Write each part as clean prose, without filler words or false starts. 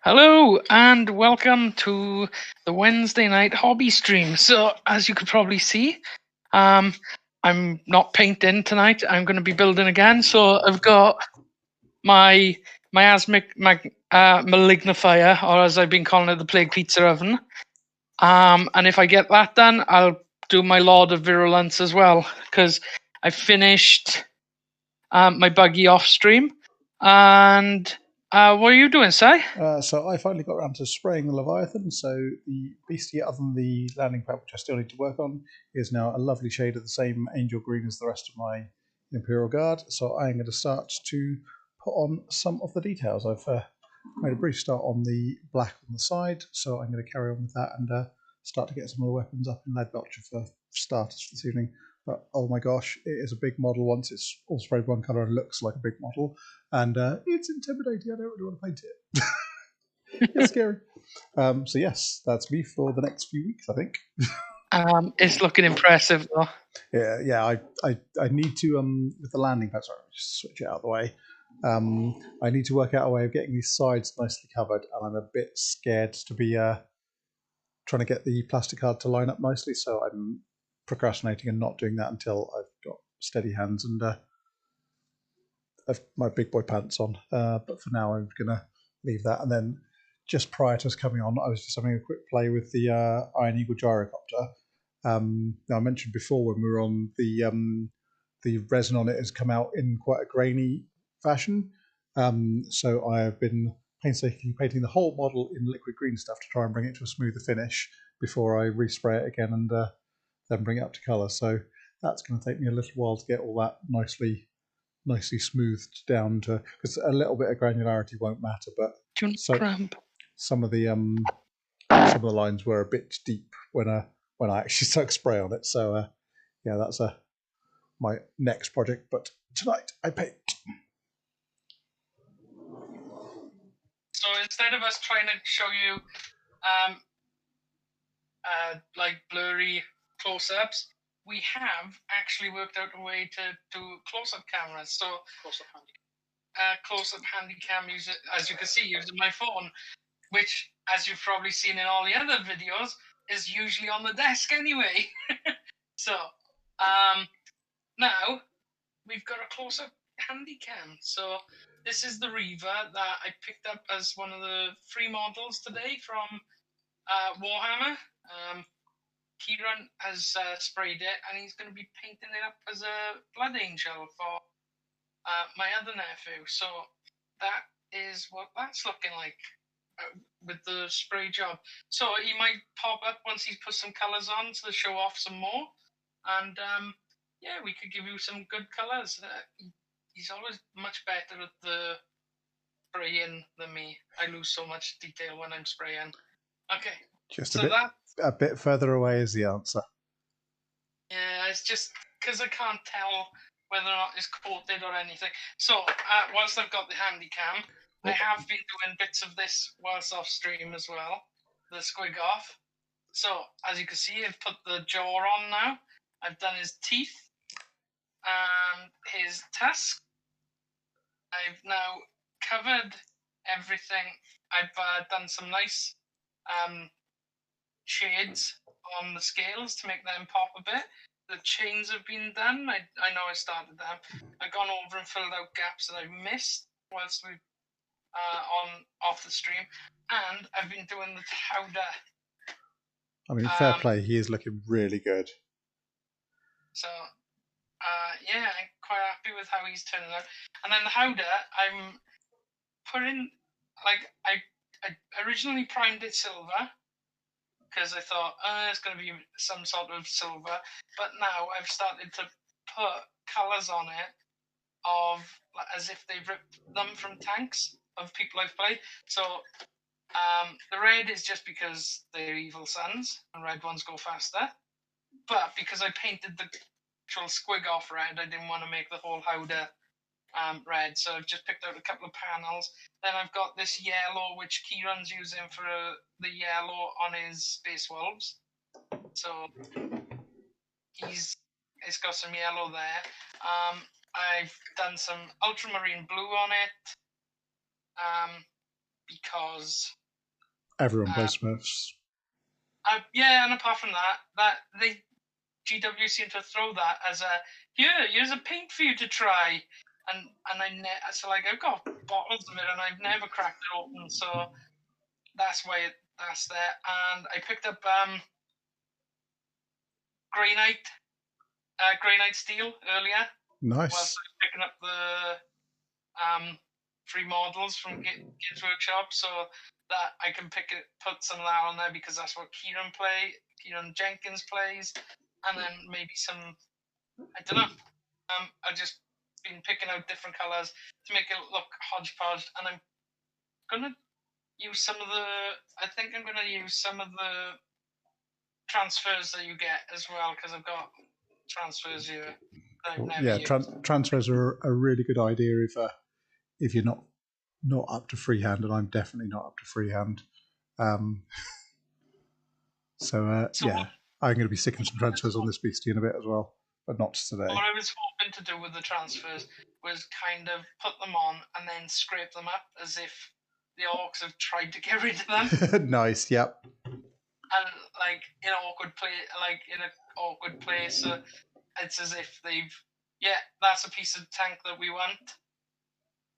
Hello and welcome to the Wednesday night hobby stream. So, as you could probably see, I'm not painting tonight. I'm going to be building again. So, I've got my miasmic malignifier, or as I've been calling it, the plague pizza oven. And if I get that done, I'll do my Lord of Virulence as well, because I finished my buggy off stream. And what are you doing, Si? So I finally got around to spraying the Leviathan, so the beastie, other than the landing pad, which I still need to work on, is now a lovely shade of the same angel green as the rest of my Imperial Guard. So I'm going to start to put on some of the details. I've made a brief start on the black on the side, so I'm going to carry on with that and start to get some of the weapons up in Leadbelcher for starters this evening. But oh my gosh, it is a big model once it's all sprayed one colour and looks like a big model. And it's intimidating. I don't really want to paint it. It's scary. So yes, that's me for the next few weeks, I think. It's looking impressive though. Yeah. I need to with the landing pad. Sorry, just switch it out of the way. I need to work out a way of getting these sides nicely covered, and I'm a bit scared to be trying to get the plastic card to line up nicely. So I'm procrastinating and not doing that until I've got steady hands and I've my big boy pants on. But for now, I'm gonna leave that. And then just prior to us coming on, I was just having a quick play with the Iron Eagle gyrocopter. Now I mentioned before when we were on the resin on it has come out in quite a grainy fashion. So I have been painstakingly painting the whole model in liquid green stuff to try and bring it to a smoother finish before I respray it again and then bring it up to colour. So that's going to take me a little while to get all that nicely smoothed down to, because a little bit of granularity won't matter, but some of the lines were a bit deep when I actually stuck spray on it. So yeah, that's my next project. But tonight I paint. So instead of us trying to show you like blurry close-ups, we have actually worked out a way to do close-up cameras. So close-up handy cam, as you can see, using my phone, which, as you've probably seen in all the other videos, is usually on the desk anyway. So now we've got a close-up handy cam. So this is the Reaver that I picked up as one of the free models today from Warhammer. Kieran has sprayed it, and he's going to be painting it up as a blood angel for my other nephew. So that is what that's looking like with the spray job. So he might pop up once he's put some colours on to show off some more, and yeah, we could give you some good colours. He's always much better at the spraying than me. I lose so much detail when I'm spraying. Okay. Just a bit further away is the answer. Yeah, it's just because I can't tell whether or not it's coated or anything. So whilst I've got the handy cam, I have been doing bits of this whilst off stream as well. The squig off. So as you can see, I've put the jaw on now. I've done his teeth and his tusk. I've now covered everything. I've done some nice shades on the scales to make them pop a bit. The chains have been done. I know I started them. I've gone over and filled out gaps that I've missed whilst we on off the stream, and I've been doing the powder. I mean, fair play. He is looking really good. So yeah, I'm quite happy with how he's turning out. And then the Howdah, I'm putting, like, I originally primed it silver because I thought it's going to be some sort of silver, but now I've started to put colours on it of as if they've ripped them from tanks of people I've played. So the red is just because they're evil sons and red ones go faster, but because I painted the actual squig off red, I didn't want to make the whole Howdah red, so I've just picked out a couple of panels. Then I've got this yellow, which Kieran's using for the yellow on his Space Wolves. So it's got some yellow there. I've done some ultramarine blue on it. because Everyone plays Smurfs. yeah, and apart from that GW seem to throw that as here's a paint for you to try, and so like I've got bottles of it and I've never cracked it open, so that's why that's there. And I picked up Grey Knight Steel earlier. Nice. Whilst I was picking up the free models from Kids Workshop, so that I can put some of that on there because that's what Kieran Jenkins plays, and then maybe some, I don't know. I've just been picking out different colours to make it look hodgepodge, and I'm gonna use some of the transfers that you get as well, because I've got transfers here that I've never used. Transfers are a really good idea if you're not up to freehand, and I'm definitely not up to freehand. Yeah, I'm going to be sticking some transfers on this beastie in a bit as well, but not today. What I was hoping to do with the transfers was kind of put them on and then scrape them up as if the orcs have tried to get rid of them. Nice, yep. And like in an awkward place, it's as if that's a piece of tank that we want.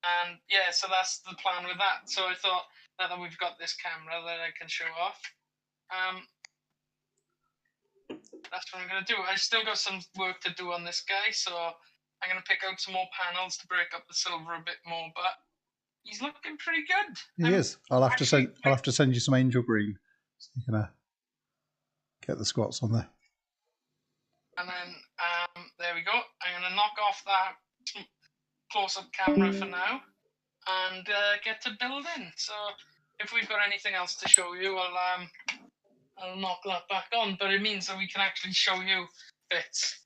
And yeah, so that's the plan with that. So I thought, now that we've got this camera that I can show off, that's what I'm going to do. I've still got some work to do on this guy, so I'm going to pick out some more panels to break up the silver a bit more, but he's looking pretty good. He is. I'll have to send you some angel green so you can get the squats on there. And then there we go. I'm going to knock off that close-up camera for now and get to building. So if we've got anything else to show you, I'll knock that back on, but it means that we can actually show you bits.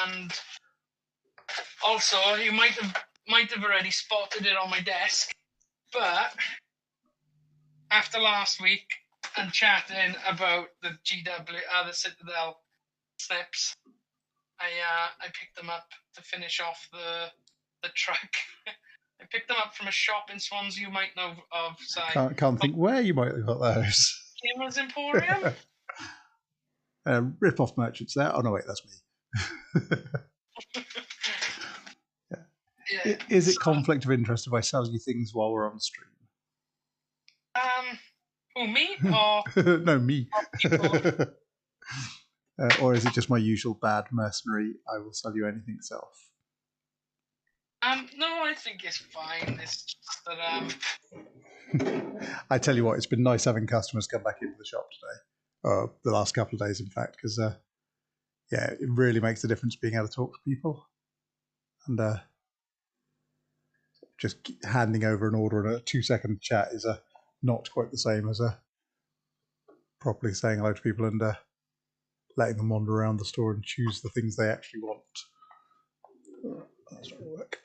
And also, you might have already spotted it on my desk, but after last week and chatting about the the Citadel snips, I picked them up to finish off the truck. I picked them up from a shop in Swansea you might know of. So can't think where you might have got those. Gamers Emporium. Rip-off merchants there. Oh no, wait, that's me. Yeah. Is it conflict of interest if I sell you things while we're on stream? Who, me or no, me. Or is it just my usual bad mercenary? I will sell you anything self. No, I think it's fine. It's just that I tell you what, it's been nice having customers come back into the shop today. The last couple of days, in fact, because it really makes a difference being able to talk to people, and just handing over an order in a 2-second chat is not quite the same as properly saying hello to people and letting them wander around the store and choose the things they actually want. That's not gonna work.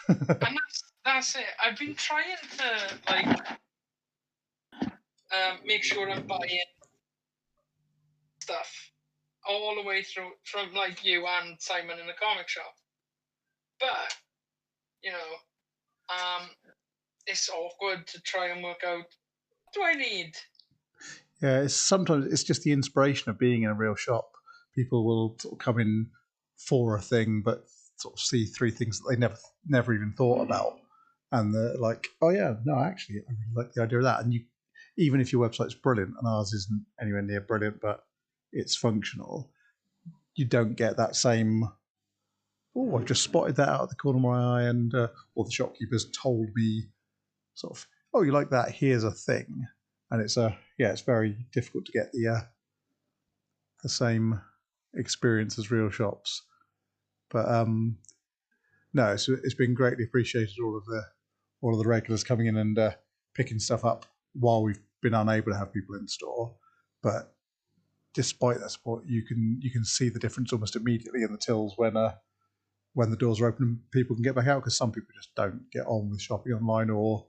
And that's it. I've been trying to make sure I'm buying stuff all the way through from like you and Simon in the comic shop, but it's awkward to try and work out what do I need. Yeah, sometimes it's just the inspiration of being in a real shop. People will sort of come in for a thing, but sort of see 3 things that they never even thought about, and they're like, "Oh yeah, no, actually, I really like the idea of that." And even if your website's brilliant, and ours isn't anywhere near brilliant, but it's functional, you don't get that same. Oh, I've just spotted that out of the corner of my eye, and or the shopkeeper's told me, sort of, "Oh, you like that? Here's a thing." And it's it's very difficult to get the same experience as real shops. But no, it's been greatly appreciated. All of the regulars coming in and picking stuff up while we've been unable to have people in store. But despite that support, you can see the difference almost immediately in the tills when the doors are open and people can get back out, because some people just don't get on with shopping online, or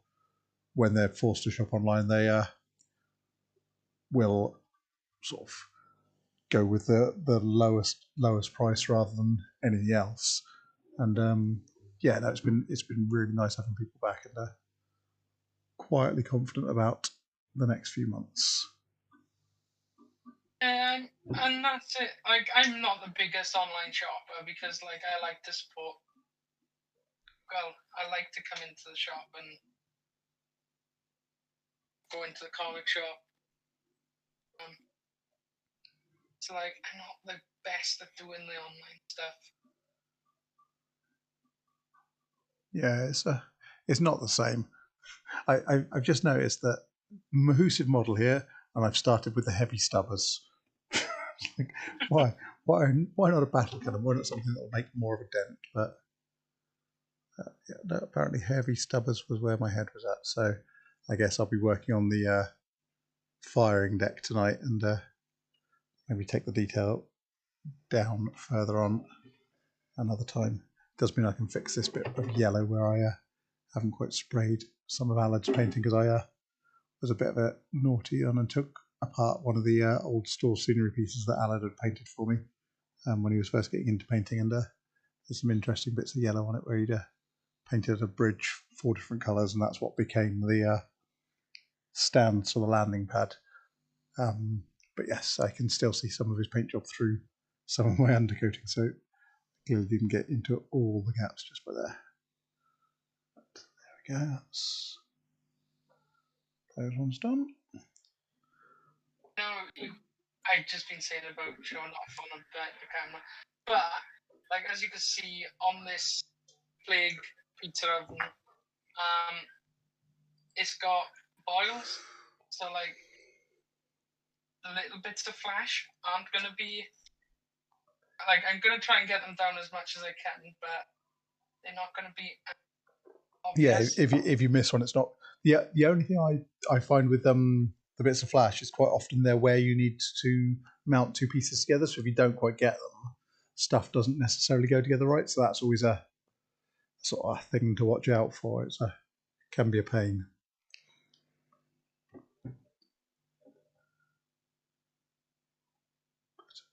when they're forced to shop online, they will sort of go with the lowest price rather than anything else. And it's been really nice having people back, and quietly confident about the next few months. And that's it. Like, I'm not the biggest online shopper because, like, I like to support. Well, I like to come into the shop and go into the comic shop. So, like, I'm not the best at doing the online stuff. Yeah, it's not the same. I've just noticed that Mahusive model here, and I've started with the heavy stubbers. Like, why not a battle cannon? Why not something that will make more of a dent? But yeah, no, apparently heavy stubbers was where my head was at. So I guess I'll be working on the firing deck tonight and maybe take the detail down further on another time. Does mean I can fix this bit of yellow where I haven't quite sprayed some of Alad's painting because I was a bit of a naughty and took apart one of the old store scenery pieces that Alad had painted for me when he was first getting into painting, and there's some interesting bits of yellow on it where he'd painted a bridge 4 different colours, and that's what became the stands for the landing pad. But yes, I can still see some of his paint job through some of my undercoating, so clearly didn't get into all the gaps just by there. But there we go, that's those ones done. No, I've just been saying about showing off on the camera, but like as you can see on this plague pizza oven, it's got boils, so like the little bits of flash aren't going to be like, I'm going to try and get them down as much as I can, but they're not going to be obvious. Yeah, if you miss one, it's not. Yeah, the only thing I find with the bits of flash is quite often they're where you need to mount 2 pieces together. So if you don't quite get them, stuff doesn't necessarily go together right. So that's always a sort of thing to watch out for. It can be a pain.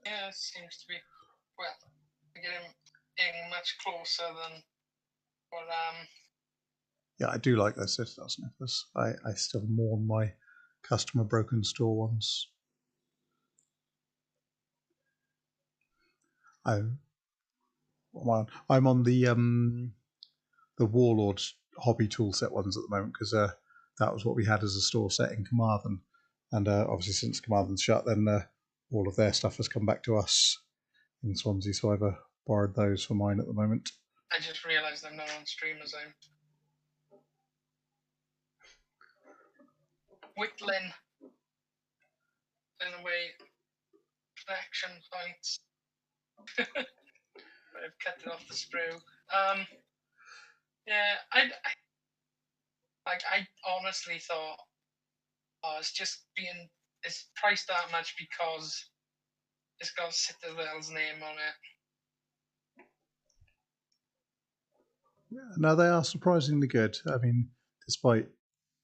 Yeah, it seems to be. Well, getting much closer than what Yeah, I do like those Citadel sniffers. I still mourn my customer broken store ones. I'm on the Warlords hobby toolset ones at the moment because that was what we had as a store set in Carmarthen, and obviously since Carmarthen's shut, then all of their stuff has come back to us in Swansea. So I've borrowed those for mine at the moment. I just realised I'm not on stream as I'm whittling in a way connection points. I've cut it off the sprue. Yeah, I honestly thought, it's priced that much because it's got Citadel's name on it. Yeah, no, they are surprisingly good. I mean, despite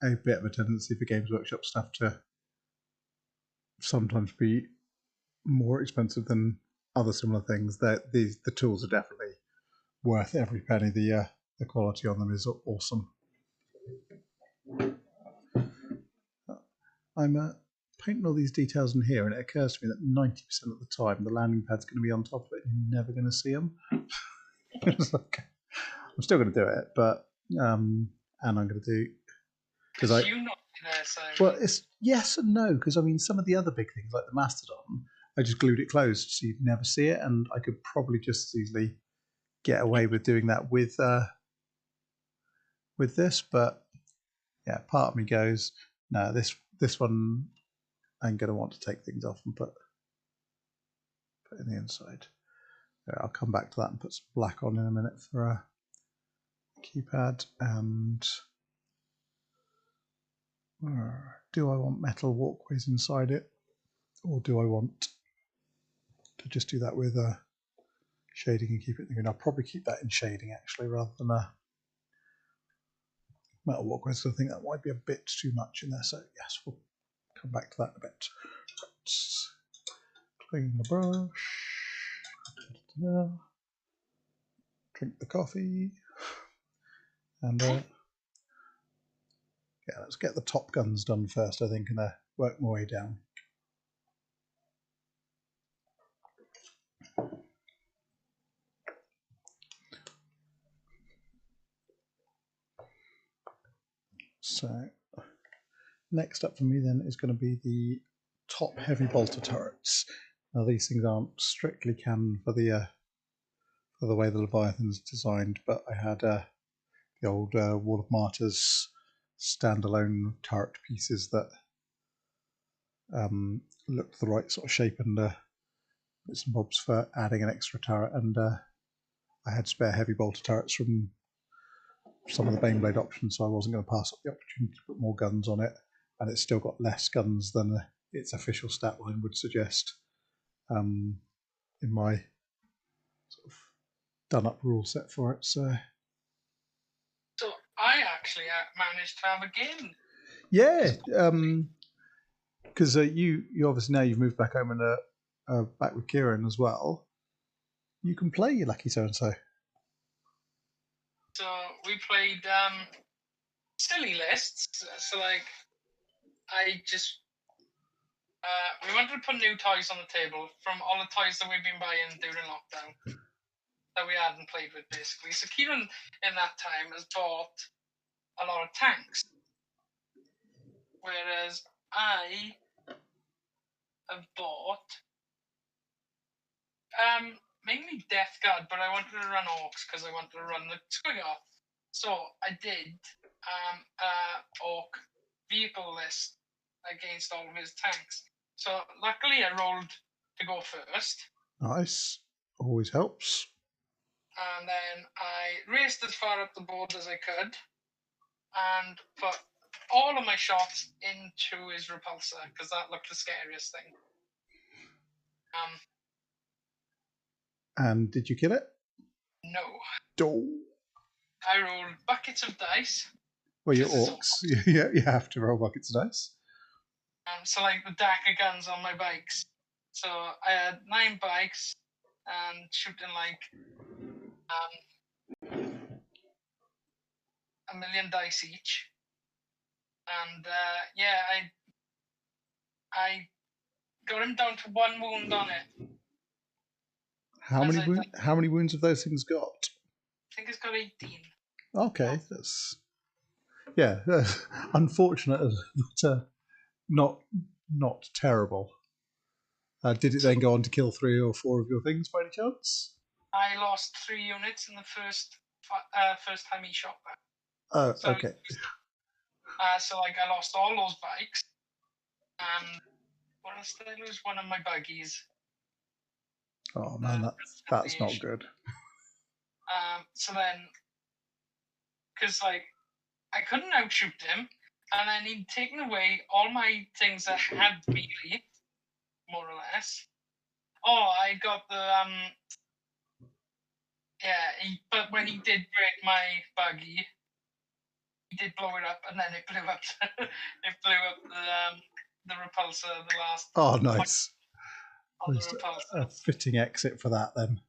a bit of a tendency for Games Workshop stuff to sometimes be more expensive than other similar things, that the tools are definitely worth every penny. The quality on them is awesome. I'm painting all these details in here, and it occurs to me that 90% of the time the landing pad's going to be on top of it and you're never going to see them. It's like, I'm still going to do it, but and I'm going to do because you not there, so well, it's yes and no, because I mean some of the other big things like the Mastodon, I just glued it closed so you'd never see it, and I could probably just as easily get away with doing that with this, but yeah, part of me goes, no, this one I'm going to want to take things off and put in the inside. I'll come back to that and put some black on in a minute for a keypad. And do I want metal walkways inside it, or do I want to just do that with shading and keep it thinking? I'll probably keep that in shading actually rather than metal walkways. So I think that might be a bit too much in there. So yes, we'll come back to that in a bit. Let's clean the brush. Drink the coffee. And Yeah, let's get the top guns done first, I think, and work my way down. So next up for me then is going to be the top heavy bolter turrets. Now these things aren't strictly canon for the way the Leviathan's designed, but I had the old Wall of Martyrs standalone turret pieces that looked the right sort of shape and bits and bobs for adding an extra turret, and I had spare heavy bolter turrets from some of the Baneblade options, so I wasn't going to pass up the opportunity to put more guns on it, and it's still got less guns than its official stat line would suggest in my sort of done-up rule set for it. So I actually managed to have a game. Yeah, because you obviously now you've moved back home and back with Kieran as well. You can play your Lucky So-and-So. So we played silly lists. So like, I just we wanted to put new toys on the table from all the toys that we've been buying during lockdown that we hadn't played with, basically. So Kieran, in that time, has bought a lot of tanks, whereas I have bought mainly Death Guard, but I wanted to run Orcs because I wanted to run the Squigger. So I did Orc vehicle list against all of his tanks. So luckily I rolled to go first. Nice. Always helps. And then I raced as far up the board as I could and put all of my shots into his repulsor because that looked the scariest thing. And did you kill it? No. Oh. I rolled buckets of dice. Well, you're Orcs. You have to roll buckets of dice. So like the Daka guns on my bikes. So I had 9 bikes and shooting like 1,000,000 dice each. And I got him down to 1 wound on it. How many wounds have those things got? I think it's got 18. Okay, that's unfortunate, but not terrible. Did it then go on to kill 3 or 4 of your things by any chance? I lost 3 units in the first time he shot that. Oh, so, okay. So like I lost all those bikes, and what else did I lose? One of my buggies. Oh man, that's not good. So then, because like I couldn't outshoot him, and then he'd taken away all my things that had melee, more or less. Oh, I got the but when he did break my buggy, he did blow it up, and then it blew up. It blew up the repulsor. The last. Oh, nice. On the repulsor. A fitting exit for that then.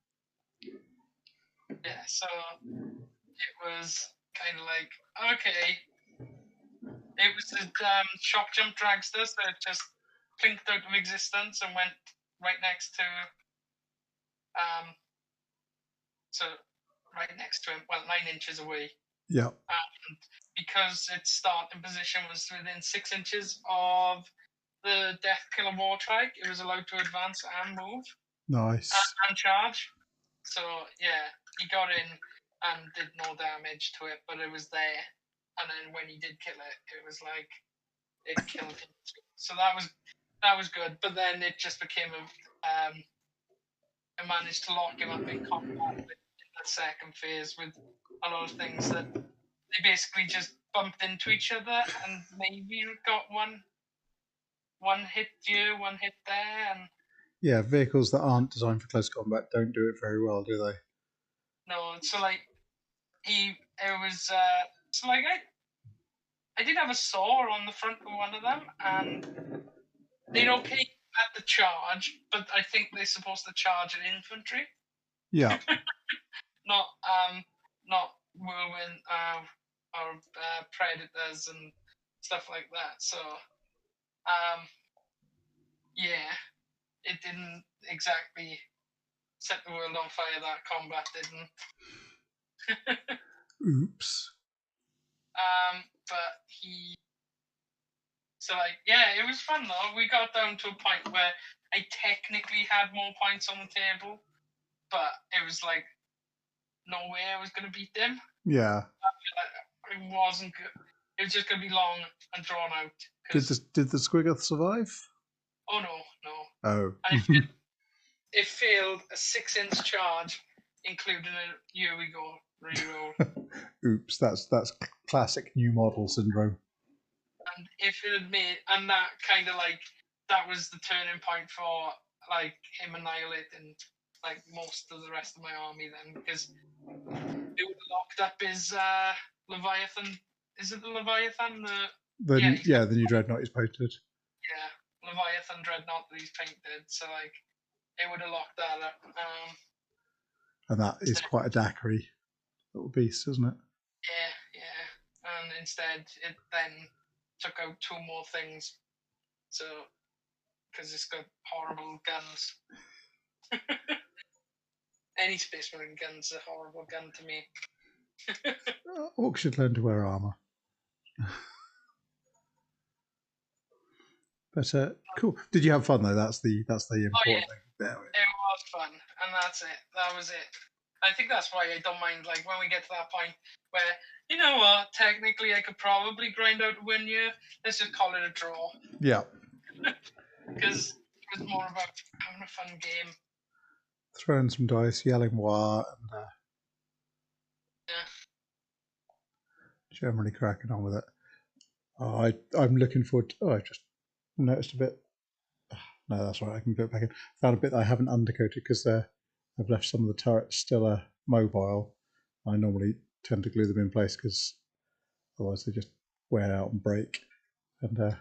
Yeah, so it was kind of like, okay. It was the shock jump dragster, so it just clinked out of existence and went right next to right next to him, well, 9 inches away. Yeah. And because its starting position was within 6 inches of the Death Killer Wartrike, it was allowed to advance and move. Nice. And charge. So, yeah, he got in and did no damage to it, but it was there. And then when he did kill it, it was like it killed him too. So that was good. But then it just became I managed to lock him up in combat in the second phase with a lot of things that they basically just bumped into each other and maybe got one hit here, one hit there, and yeah, vehicles that aren't designed for close combat don't do it very well, do they? No, so like I did have a saw on the front of one of them, and they're okay at the charge, but I think they're supposed to charge an infantry. Yeah. not whirlwind or predators and stuff like that. So, yeah, it didn't exactly set the world on fire. That combat didn't. Oops. But so like, yeah, it was fun though. We got down to a point where I technically had more points on the table, but it was like no way I was going to beat them. Yeah. It wasn't good. It was just going to be long and drawn out. Did the Squiggoth survive? Oh no. Oh. And it failed a 6-inch charge, including a here we go reroll. Oops, that's classic new model syndrome. And if it had made, and that kind of like, that was the turning point for like him annihilating like most of the rest of my army then, because it would have locked up his Leviathan. Is it the Leviathan? The new Dreadnought is painted. Yeah, Leviathan Dreadnought that he's painted. So like, it would have locked that up. And that is quite a daiquiri little beast, isn't it? Yeah. And instead, it then took out 2 more things. So, because it's got horrible guns. Any Space Marine gun's a horrible gun to me. Orcs should learn to wear armour. But cool. Did you have fun though? That's the important thing. There we go. It was fun, and that's it. That was it. I think that's why I don't mind, like, when we get to that point where, you know what, technically I could probably grind out a win here. Let's just call it a draw. Yeah. Because it was more about having a fun game. Throwing some dice, yelling "wah," and generally cracking on with it. I'm looking forward to, I just noticed a bit. No, that's right. I can put it back in. Found a bit that I haven't undercoated because I've left some of the turrets still mobile. I normally tend to glue them in place because otherwise they just wear out and break. And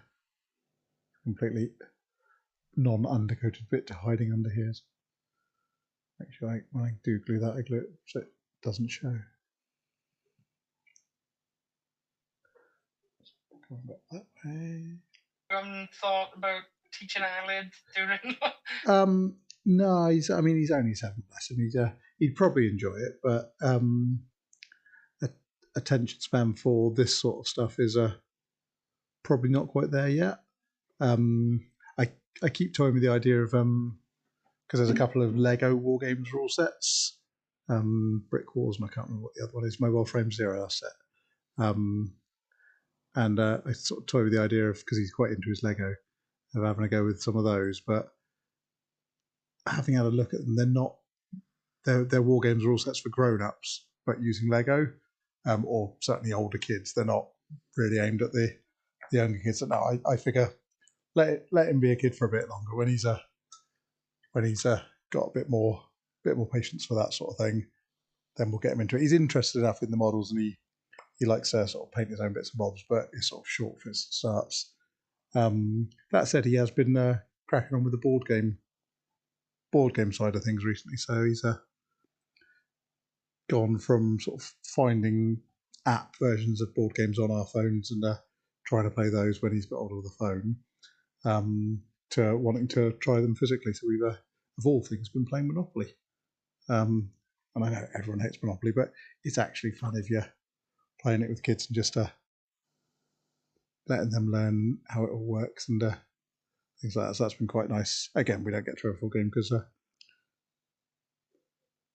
completely non-undercoated bit hiding under here. So make sure when I do glue that, I glue it so it doesn't show. Going back that way. You haven't thought about teaching Eyelid during? No, he's only 7th lesson. He'd probably enjoy it, but attention span for this sort of stuff is probably not quite there yet. I keep toying with the idea of because there's a couple of Lego War Games rule sets, Brick Wars, and I can't remember what the other one is. Mobile Frame Zero set. And I sort of toy with the idea of, because he's quite into his Lego, of having a go with some of those. But having had a look at them, they're War Games rule sets for grown-ups, but using Lego, or certainly older kids. They're not really aimed at the younger kids. So no, I figure let him be a kid for a bit longer. When he's got a bit more patience for that sort of thing, then we'll get him into it. He's interested enough in the models, and he likes to sort of paint his own bits and bobs, but it's sort of short for his starts. That said, he has been cracking on with the board game side of things recently. So he's gone from sort of finding app versions of board games on our phones and trying to play those when he's got hold of the phone, to wanting to try them physically. So we've, of all things, been playing Monopoly. And I know everyone hates Monopoly, but it's actually fun if you're playing it with kids and just letting them learn how it all works and things like that. So that's been quite nice. Again, we don't get through a full game because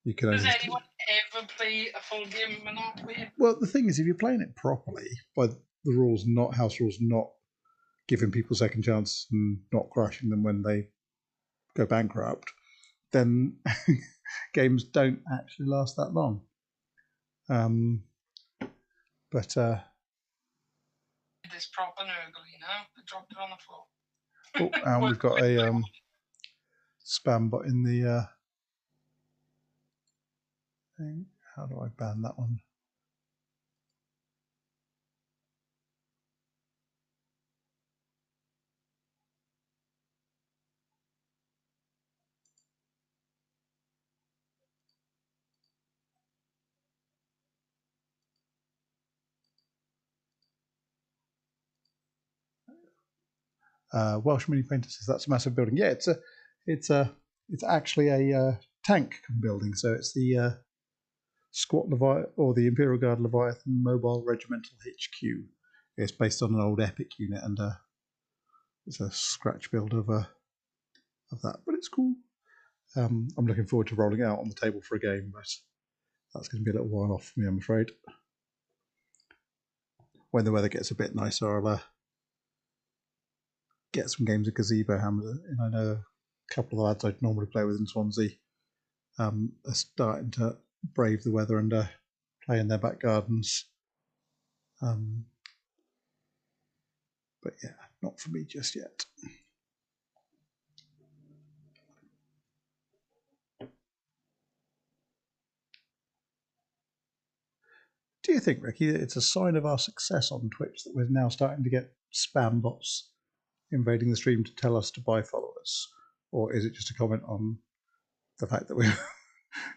you can only... Does anyone ever play a full game of Monopoly? Well, the thing is, if you're playing it properly, by the rules, not house rules, not giving people second chance and not crushing them when they go bankrupt, then games don't actually last that long. But This proper nurgly now. I dropped it on the floor. Oh, and we've got a spam bot in the thing. How do I ban that one? Welsh Mini Painter says that's a massive building. Yeah, it's actually a tank building. So it's the Squat Leviathan or the Imperial Guard Leviathan Mobile Regimental HQ. It's based on an old Epic unit, and it's a scratch build of that, but it's cool. I'm looking forward to rolling it out on the table for a game, but that's going to be a little while off for me, I'm afraid. When the weather gets a bit nicer, I'll get some games of Gazebo Hammer. And I know a couple of the lads I'd normally play with in Swansea are starting to brave the weather and play in their back gardens. But yeah, not for me just yet. Do you think, Ricky, that it's a sign of our success on Twitch that we're now starting to get spam bots invading the stream to tell us to buy followers? Or is it just a comment on the fact that we're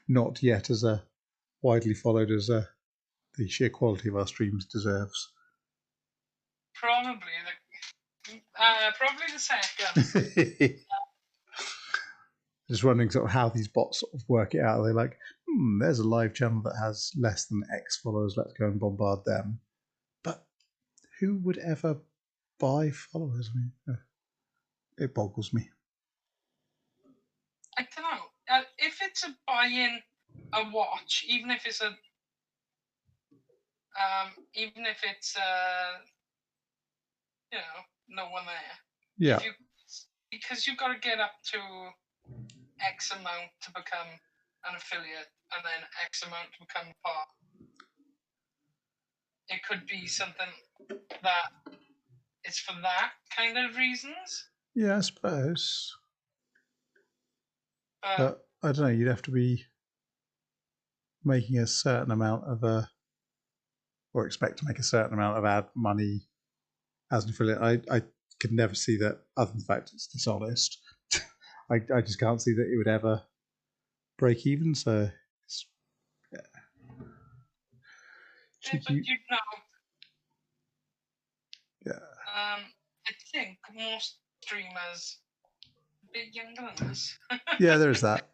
not yet as widely followed as the sheer quality of our streams deserves? Probably the second. Just wondering sort of how these bots sort of work it out. They're like, there's a live channel that has less than X followers. Let's go and bombard them. But who would ever buy followers? I mean, it boggles me. I don't know. If it's a buy-in, a watch, even if it's no one there. Yeah. Because you've got to get up to X amount to become an affiliate, and then X amount to become part. It could be something that it's for that kind of reasons. Yeah, I suppose. But I don't know. You'd have to be making a certain amount of or expect to make a certain amount of ad money as an affiliate. I could never see that, other than the fact it's dishonest. I just can't see that it would ever break even. So, yeah. But you know. Yeah. I think most streamers are a bit younger than us. Yeah, there's that.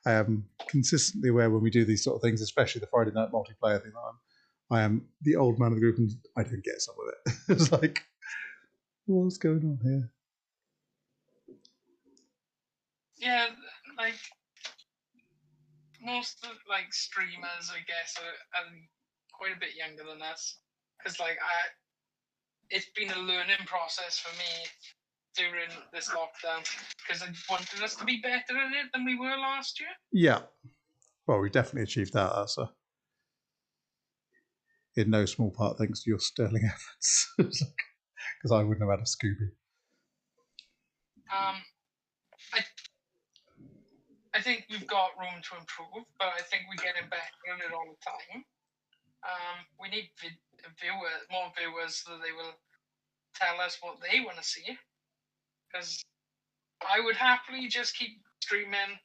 I am consistently aware when we do these sort of things, especially the Friday night multiplayer thing, I am the old man of the group and I don't get some of it. It's like, what's going on here? Yeah, like most of streamers, I guess, are quite a bit younger than us. Because it's been a learning process for me during this lockdown, because I wanted us to be better at it than we were last year. Yeah. Well, we definitely achieved that. That's in no small part thanks to your sterling efforts. Because I wouldn't have had a Scooby. I think we've got room to improve, but I think we're getting better at it all the time. We need more viewers, so that they will tell us what they want to see. Because I would happily just keep streaming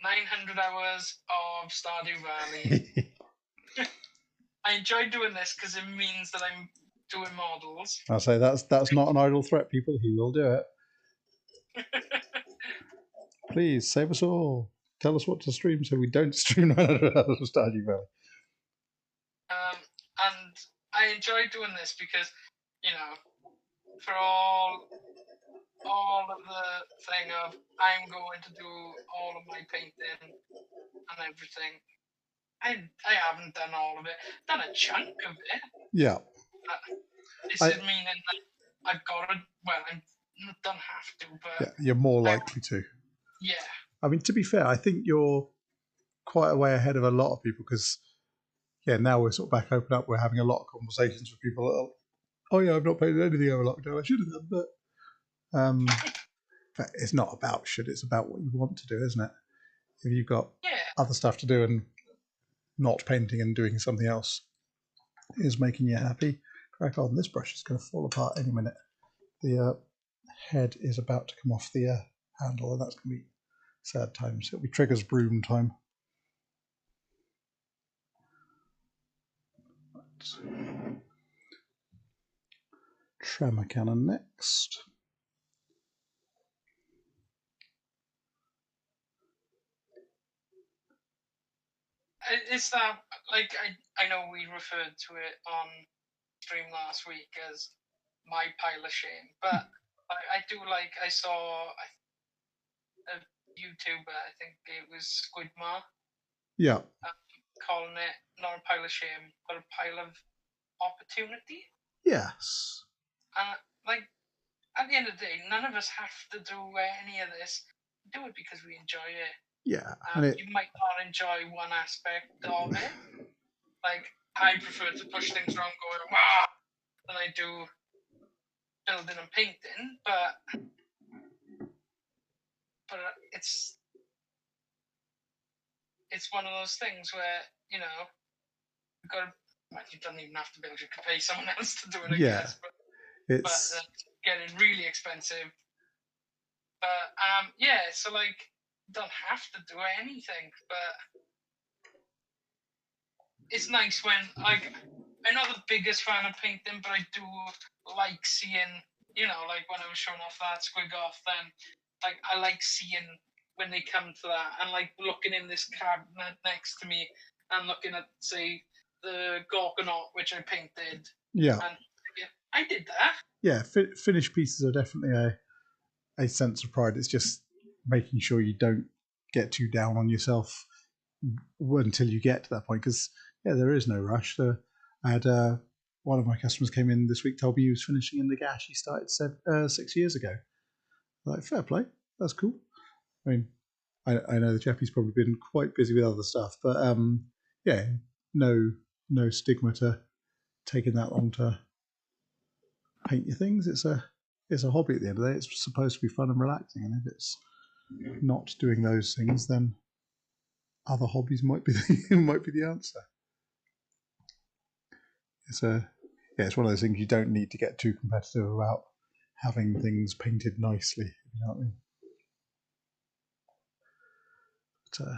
900 hours of Stardew Valley. I enjoy doing this because it means that I'm doing models. I'll say that's not an idle threat, people. He will do it. Please save us all. Tell us what to stream so we don't stream 900 hours of Stardew Valley. And I enjoy doing this because, for all of the thing of I'm going to do all of my painting and everything. I haven't done all of it. Done a chunk of it. Yeah. This is meaning that I've got to. Well, I don't have to, but yeah, you're more likely to. Yeah. I mean, to be fair, I think you're quite a way ahead of a lot of people because, now we're sort of back open up. We're having a lot of conversations with people. Oh yeah, I've not painted anything over lockdown. I should have done, but it's not about should. It's about what you want to do, isn't it? If you've got other stuff to do and not painting and doing something else is making you happy, crack on. This brush is going to fall apart any minute. The head is about to come off the handle, and that's going to be sad times. It'll be Trigger's broom time. Tremor cannon next. Is that, like, I know we referred to it on stream last week as my pile of shame, but I do like, I saw a YouTuber, I think it was Squidmar, Yeah. calling it not a pile of shame, but a pile of opportunity. Yes. And, like, at the end of the day, none of us have to do any of this. We do it because we enjoy it. Yeah. You might not enjoy one aspect of it. Like, I prefer to push things around going, wow, than I do building and painting, but it's one of those things where, you know, you don't even have to be able to pay someone else to do it, I guess. But it's getting really expensive. But so like, don't have to do anything, but it's nice when, like, I'm not the biggest fan of painting, but I do like seeing, you know, like when I was showing off that squig off, then like I like seeing when they come to that, and like looking in this cabinet next to me and looking at, say, the Gorgonaut which I painted. Yeah. And I did that. Yeah, finished pieces are definitely a sense of pride. It's just making sure you don't get too down on yourself until you get to that point, because there is no rush. I had one of my customers came in this week, told me he was finishing in the gash he started 6 years ago. Like, fair play, that's cool. I mean, I know the Jappy's probably been quite busy with other stuff, but no stigma to taking that long to paint your things. It's a hobby at the end of the day. It's supposed to be fun and relaxing, and if it's not doing those things, then other hobbies might be the answer. It's one of those things you don't need to get too competitive about having things painted nicely. You know what I mean? But,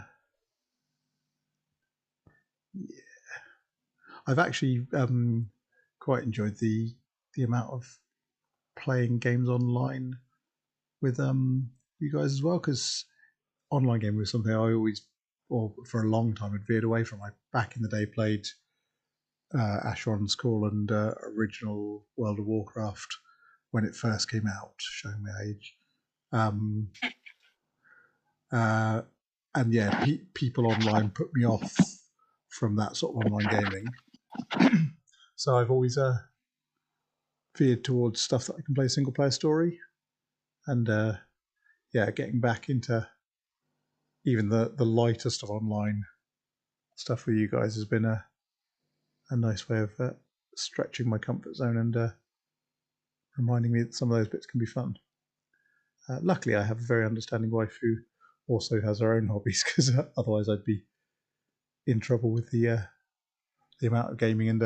I've actually quite enjoyed the amount of playing games online with you guys as well, because online game was something I always, or for a long time, had veered away from. I back in the day played Asheron's Call and original World of Warcraft when it first came out, showing my age. And yeah, people online put me off from that sort of online gaming. So I've always veered towards stuff that I can play single player story, and getting back into even the lightest of online stuff with you guys has been a nice way of stretching my comfort zone and reminding me that some of those bits can be fun. Luckily, I have a very understanding wife who also has her own hobbies, because otherwise I'd be in trouble with the amount of gaming and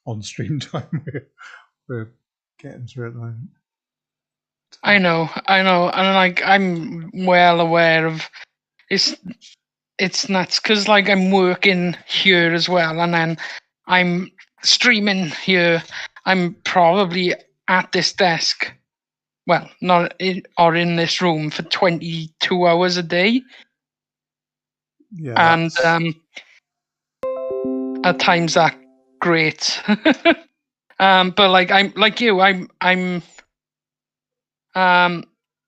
on-stream time we're getting through at the moment. I know, and like I'm well aware of it's nuts, because like I'm working here as well, and then I'm streaming here. I'm probably at this desk, well, not in this room for 22 hours a day. Yeah, and at times that great. But like I'm like you, I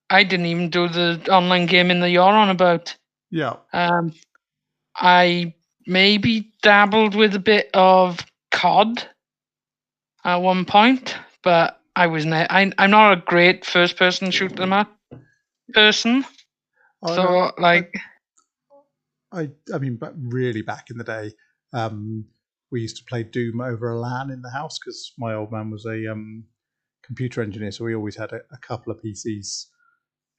didn't even do the online gaming that you're on about. Yeah. I maybe dabbled with a bit of COD at one point, but I'm not a great first-person shooter person. Oh, so no, like, I mean, but really back in the day, we used to play Doom over a LAN in the house, because my old man was a computer engineer, so we always had a couple of PCs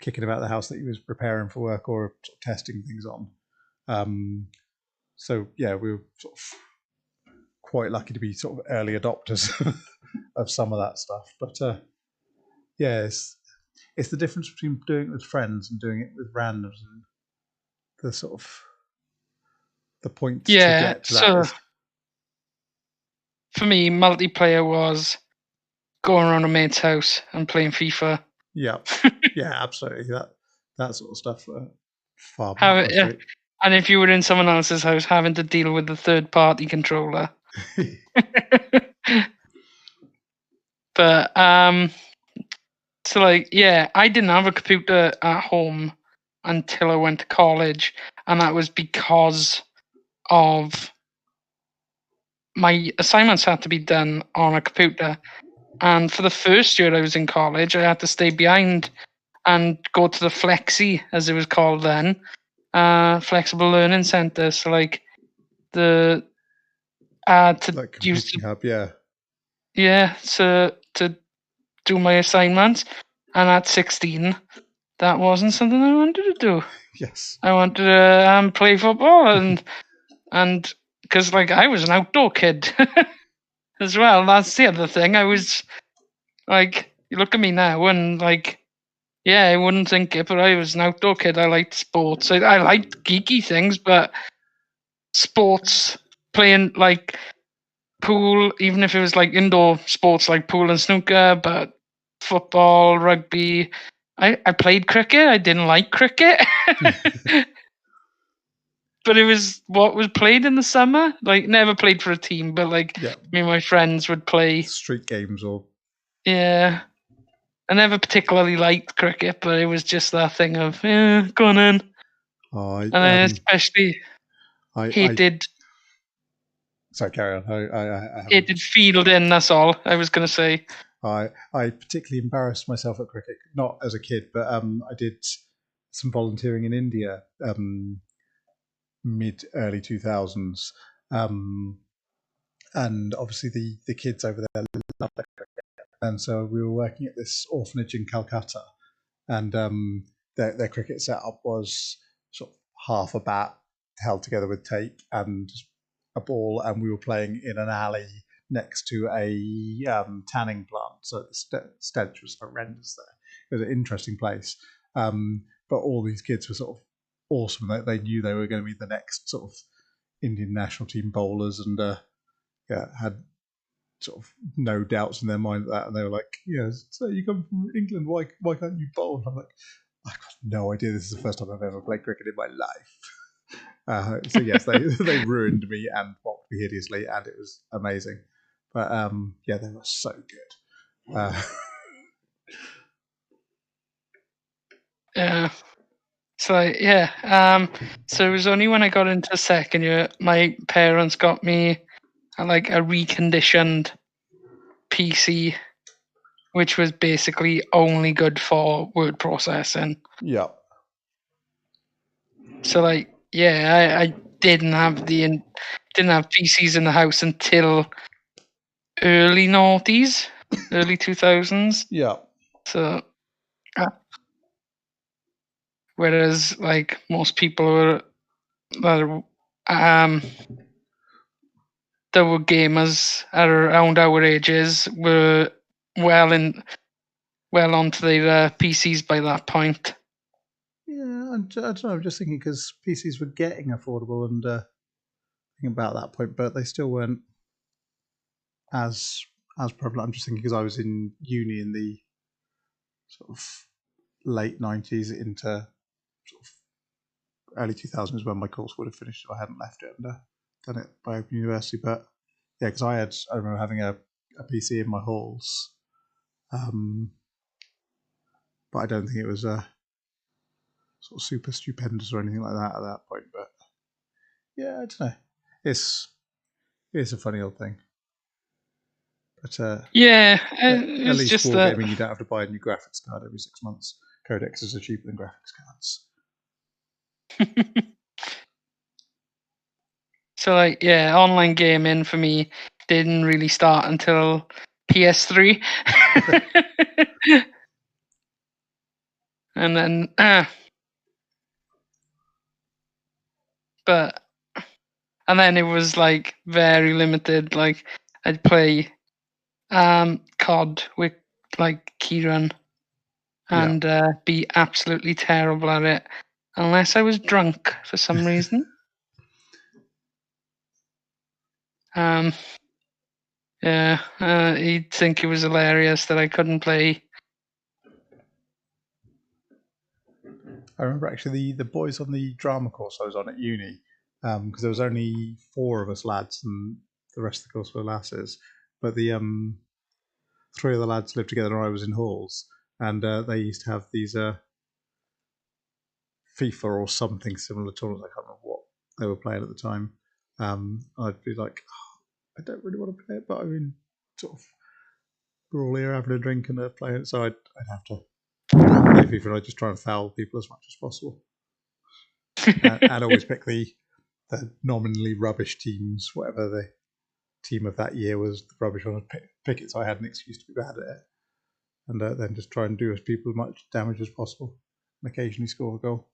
kicking about the house that he was preparing for work or sort of testing things on. So yeah, we were sort of quite lucky to be sort of early adopters of some of that stuff. But it's the difference between doing it with friends and doing it with randoms, and the sort of the point to get to that. For me, multiplayer was going around a mate's house and playing FIFA. Yeah, yeah, absolutely. That sort of stuff. Far How, up my street. and if you were in someone else's house, having to deal with the third-party controller. But so like, yeah, I didn't have a computer at home until I went to college, and that was because of my assignments had to be done on a computer. And for the first year I was in college, I had to stay behind and go to the Flexi, as it was called then, flexible learning centre. So like the to Like use computing hub, yeah. to do my assignments. And at 16, that wasn't something I wanted to do. Yes. I wanted to play football and because like I was an outdoor kid as well. That's the other thing. I was like, you look at me now and like, yeah, I wouldn't think it, but I was an outdoor kid. I liked sports. I liked geeky things, but sports, playing like pool, even if it was like indoor sports like pool and snooker, but football, rugby. I played cricket. I didn't like cricket. But it was what was played in the summer. Like never played for a team, but like Yeah. me and my friends would play Street games or yeah. I never particularly liked cricket, but it was just that thing of go on in. And I especially hated sorry, carry on. I hated fielding, that's all I was gonna say. I particularly embarrassed myself at cricket, not as a kid, but I did some volunteering in India, mid early 2000s, and obviously the kids over there love their cricket, and so we were working at this orphanage in Calcutta, and their cricket setup was sort of half a bat held together with tape and a ball, and we were playing in an alley next to a tanning plant, so the stench was horrendous there. It was an interesting place, but all these kids were sort of awesome. They knew they were going to be the next sort of Indian national team bowlers, and had sort of no doubts in their mind that, and they were like, "Yeah, so you come from England? Why can't you bowl?" And I'm like, "I've got no idea. This is the first time I've ever played cricket in my life." So yes, they ruined me and mocked me hideously, and it was amazing. But yeah, they were so good. Yeah. So yeah. So it was only when I got into second year, my parents got me like a reconditioned PC, which was basically only good for word processing. Yeah. So like, yeah, I didn't have PCs in the house until early noughties, early 2000s. Yeah. So, whereas like most people were, that were gamers at around our ages were well onto their PCs by that point. Yeah, I don't know. I'm just thinking because PCs were getting affordable and thinking about that point, but they still weren't as prevalent. I'm just thinking because I was in uni in the sort of late 90s into sort of early 2000s when my course would have finished if I hadn't left it and done it by Open University. But yeah, because I remember having a PC in my halls, but I don't think it was sort of super stupendous or anything like that at that point. But yeah, I don't know. It's a funny old thing. But yeah, at it's least just wargaming, you don't have to buy a new graphics card every 6 months. Codexes are cheaper than graphics cards. So like, yeah, online gaming for me didn't really start until PS3. And then but and then it was like very limited. Like I'd play COD with like Kieran and be absolutely terrible at it unless I was drunk for some reason. Yeah, he'd think it was hilarious that I couldn't play. I remember actually the boys on the drama course I was on at uni, because there was only 4 of us lads and the rest of the course were lasses. But the 3 of the lads lived together and I was in halls, and they used to have these FIFA or something similar tournaments. I can't remember what they were playing at the time. I'd be like, I don't really want to play it, but I mean, sort of, we're all here having a drink and playing it, so I'd have to play FIFA and I'd just try and foul people as much as possible. And always pick the nominally rubbish teams, whatever the team of that year was the rubbish one. I'd pick it so I had an excuse to be bad at it, and then just try and do as people as much damage as possible, and occasionally score a goal.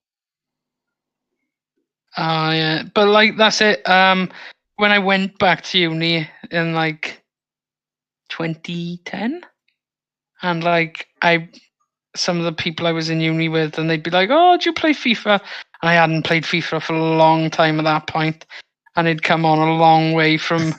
Oh yeah, but like that's it. When I went back to uni in like 2010, and like some of the people I was in uni with, and they'd be like, "Oh, do you play FIFA?" And I hadn't played FIFA for a long time at that point, and it'd come on a long way from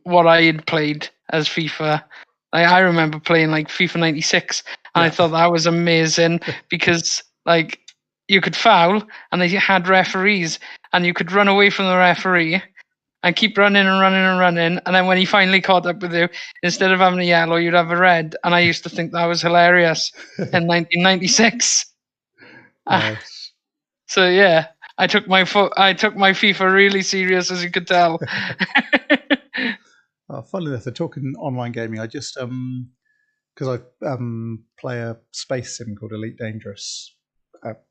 what I had played as FIFA. Like, I remember playing like FIFA 96, and I thought that was amazing because like you could foul, and they had referees, and you could run away from the referee and keep running and running and running. And then when he finally caught up with you, instead of having a yellow, you'd have a red. And I used to think that was hilarious in 1996. Nice. So yeah, I took my FIFA really serious, as you could tell. Funnily enough, they're talking online gaming. I just because I play a space sim called Elite Dangerous.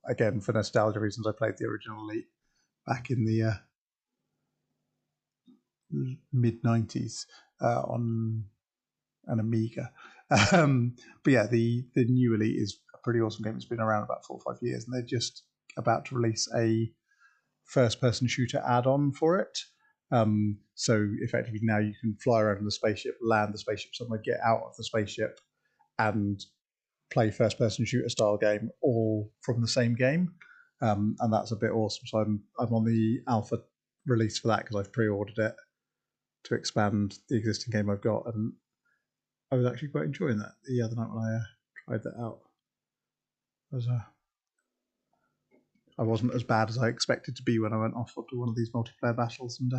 Again, for nostalgia reasons, I played the original Elite back in the mid '90s on an Amiga. But yeah, the new Elite is a pretty awesome game. It's been around about 4 or 5 years, and they're just about to release a first-person shooter add-on for it. So effectively now you can fly around in the spaceship, land the spaceship somewhere, get out of the spaceship, and play first-person shooter style game all from the same game, and that's a bit awesome. So I'm on the alpha release for that because I've pre-ordered it to expand the existing game I've got, and I was actually quite enjoying that the other night when I tried that out. I wasn't as bad as I expected to be when I went off to one of these multiplayer battles and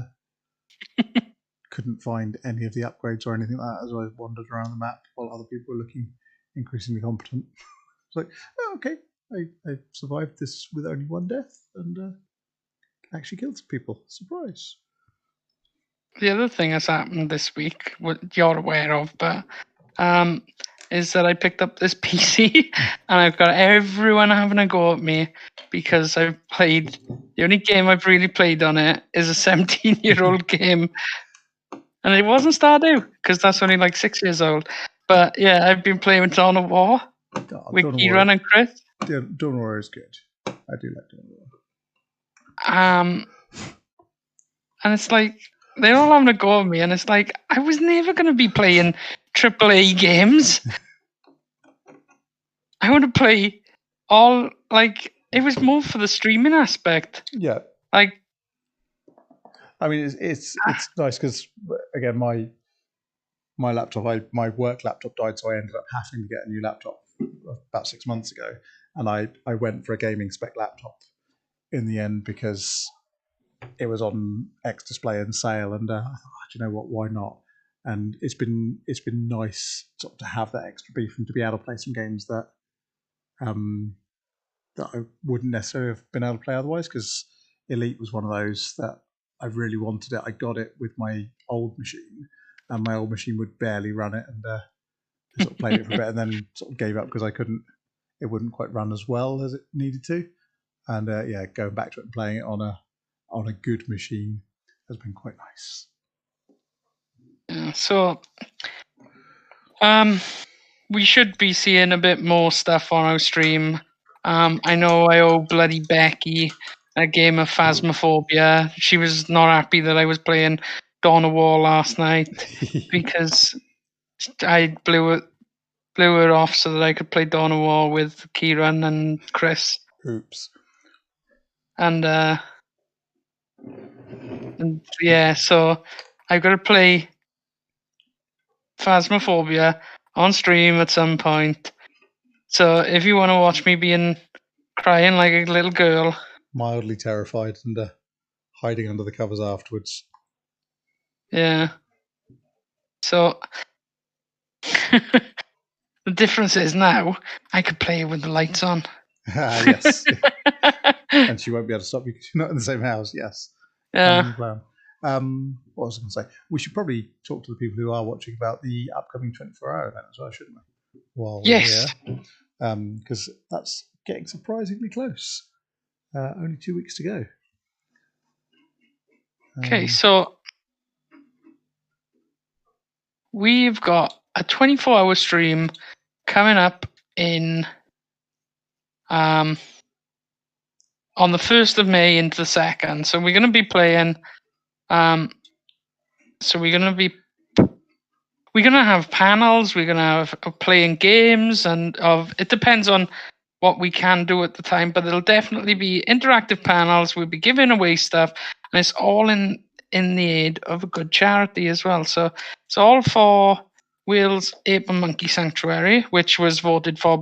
couldn't find any of the upgrades or anything like that as I wandered around the map while other people were looking increasingly competent. It's like, oh, okay, I survived this with only 1 death and actually killed some people. Surprise. The other thing that's happened this week, what you're aware of, but is that I picked up this PC and I've got everyone having a go at me because I've played, the only game I've really played on it is a 17-year-old game. And it wasn't Stardew, because that's only like 6 years old. But yeah, I've been playing with Dawn of War with Kieran and Chris. Dawn of War is good. I do like Dawn of War. And it's like, they're all having a go at me, and it's like, I was never going to be playing AAA games. I want to play all, like, it was more for the streaming aspect. Yeah. Like, I mean, it's nice because, again, my laptop, my work laptop died, so I ended up having to get a new laptop about 6 months ago, and I went for a gaming spec laptop in the end because it was on X Display and sale, and I thought, do you know what? Why not? And it's been nice sort of to have that extra beef and to be able to play some games that that I wouldn't necessarily have been able to play otherwise. Because Elite was one of those that I really wanted it. I got it with my old machine, and my old machine would barely run it, and I sort of played it for a bit, and then sort of gave up because I couldn't. It wouldn't quite run as well as it needed to, and yeah, going back to it and playing it on a good machine has been quite nice. Yeah, so we should be seeing a bit more stuff on our stream. I know I owe bloody Becky a game of Phasmophobia. She was not happy that I was playing Dawn of War last night because I blew her off so that I could play Dawn of War with Kieran and Chris. Oops. And yeah, so I've got to play Phasmophobia on stream at some point. So if you want to watch me crying like a little girl, Mildly terrified and hiding under the covers afterwards. yeah. So the difference is now I could play with the lights on. Yes. And she won't be able to stop you because you're not in the same house. Yes. Yeah. Cunning plan. What was I going to say? We should probably talk to the people who are watching about the upcoming 24-hour event as well, shouldn't we? While we're Yes. here. Because that's getting surprisingly close. Only 2 weeks to go. Okay, so we've got a 24-hour stream coming up in on the 1st of May into the 2nd. So we're going to be playing. So we're going to have panels. We're going to have playing games, and it depends on what we can do at the time. But there'll definitely be interactive panels. We'll be giving away stuff, and it's all in the aid of a good charity as well. So it's all for Wales Ape and Monkey Sanctuary, which was voted for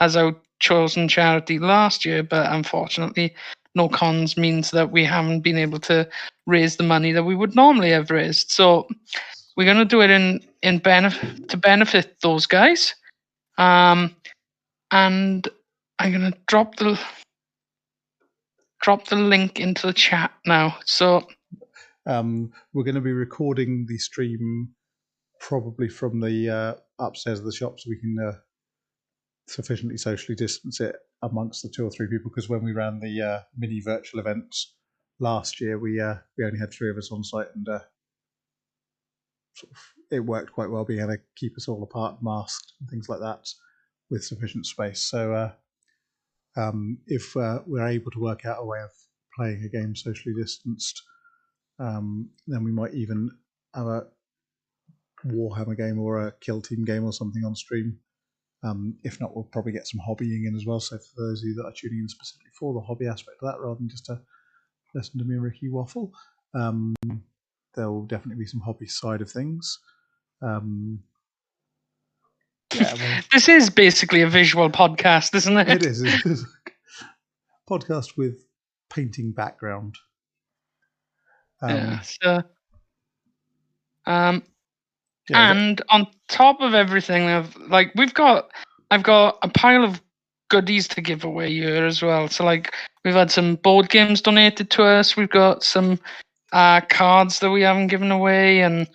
as our chosen charity last year, but unfortunately no cons means that we haven't been able to raise the money that we would normally have raised. So we're going to do it in benefit those guys. And I'm going to drop the link into the chat now. So we're going to be recording the stream probably from the upstairs of the shop so we can sufficiently socially distance it amongst the 2 or 3 people, because when we ran the mini virtual events last year, we only had 3 of us on site, and it worked quite well being able to keep us all apart, masked and things like that, with sufficient space. So if we're able to work out a way of playing a game socially distanced, then we might even have a Warhammer game or a Kill Team game or something on stream. If not, we'll probably get some hobbying in as well. So for those of you that are tuning in specifically for the hobby aspect of that, rather than just to listen to me and Ricky waffle, there will definitely be some hobby side of things. This is basically a visual podcast, isn't it? It is. It is a podcast with painting background. Yeah. So, and on top of everything, I've got a pile of goodies to give away here as well. So we've had some board games donated to us. We've got some cards that we haven't given away, and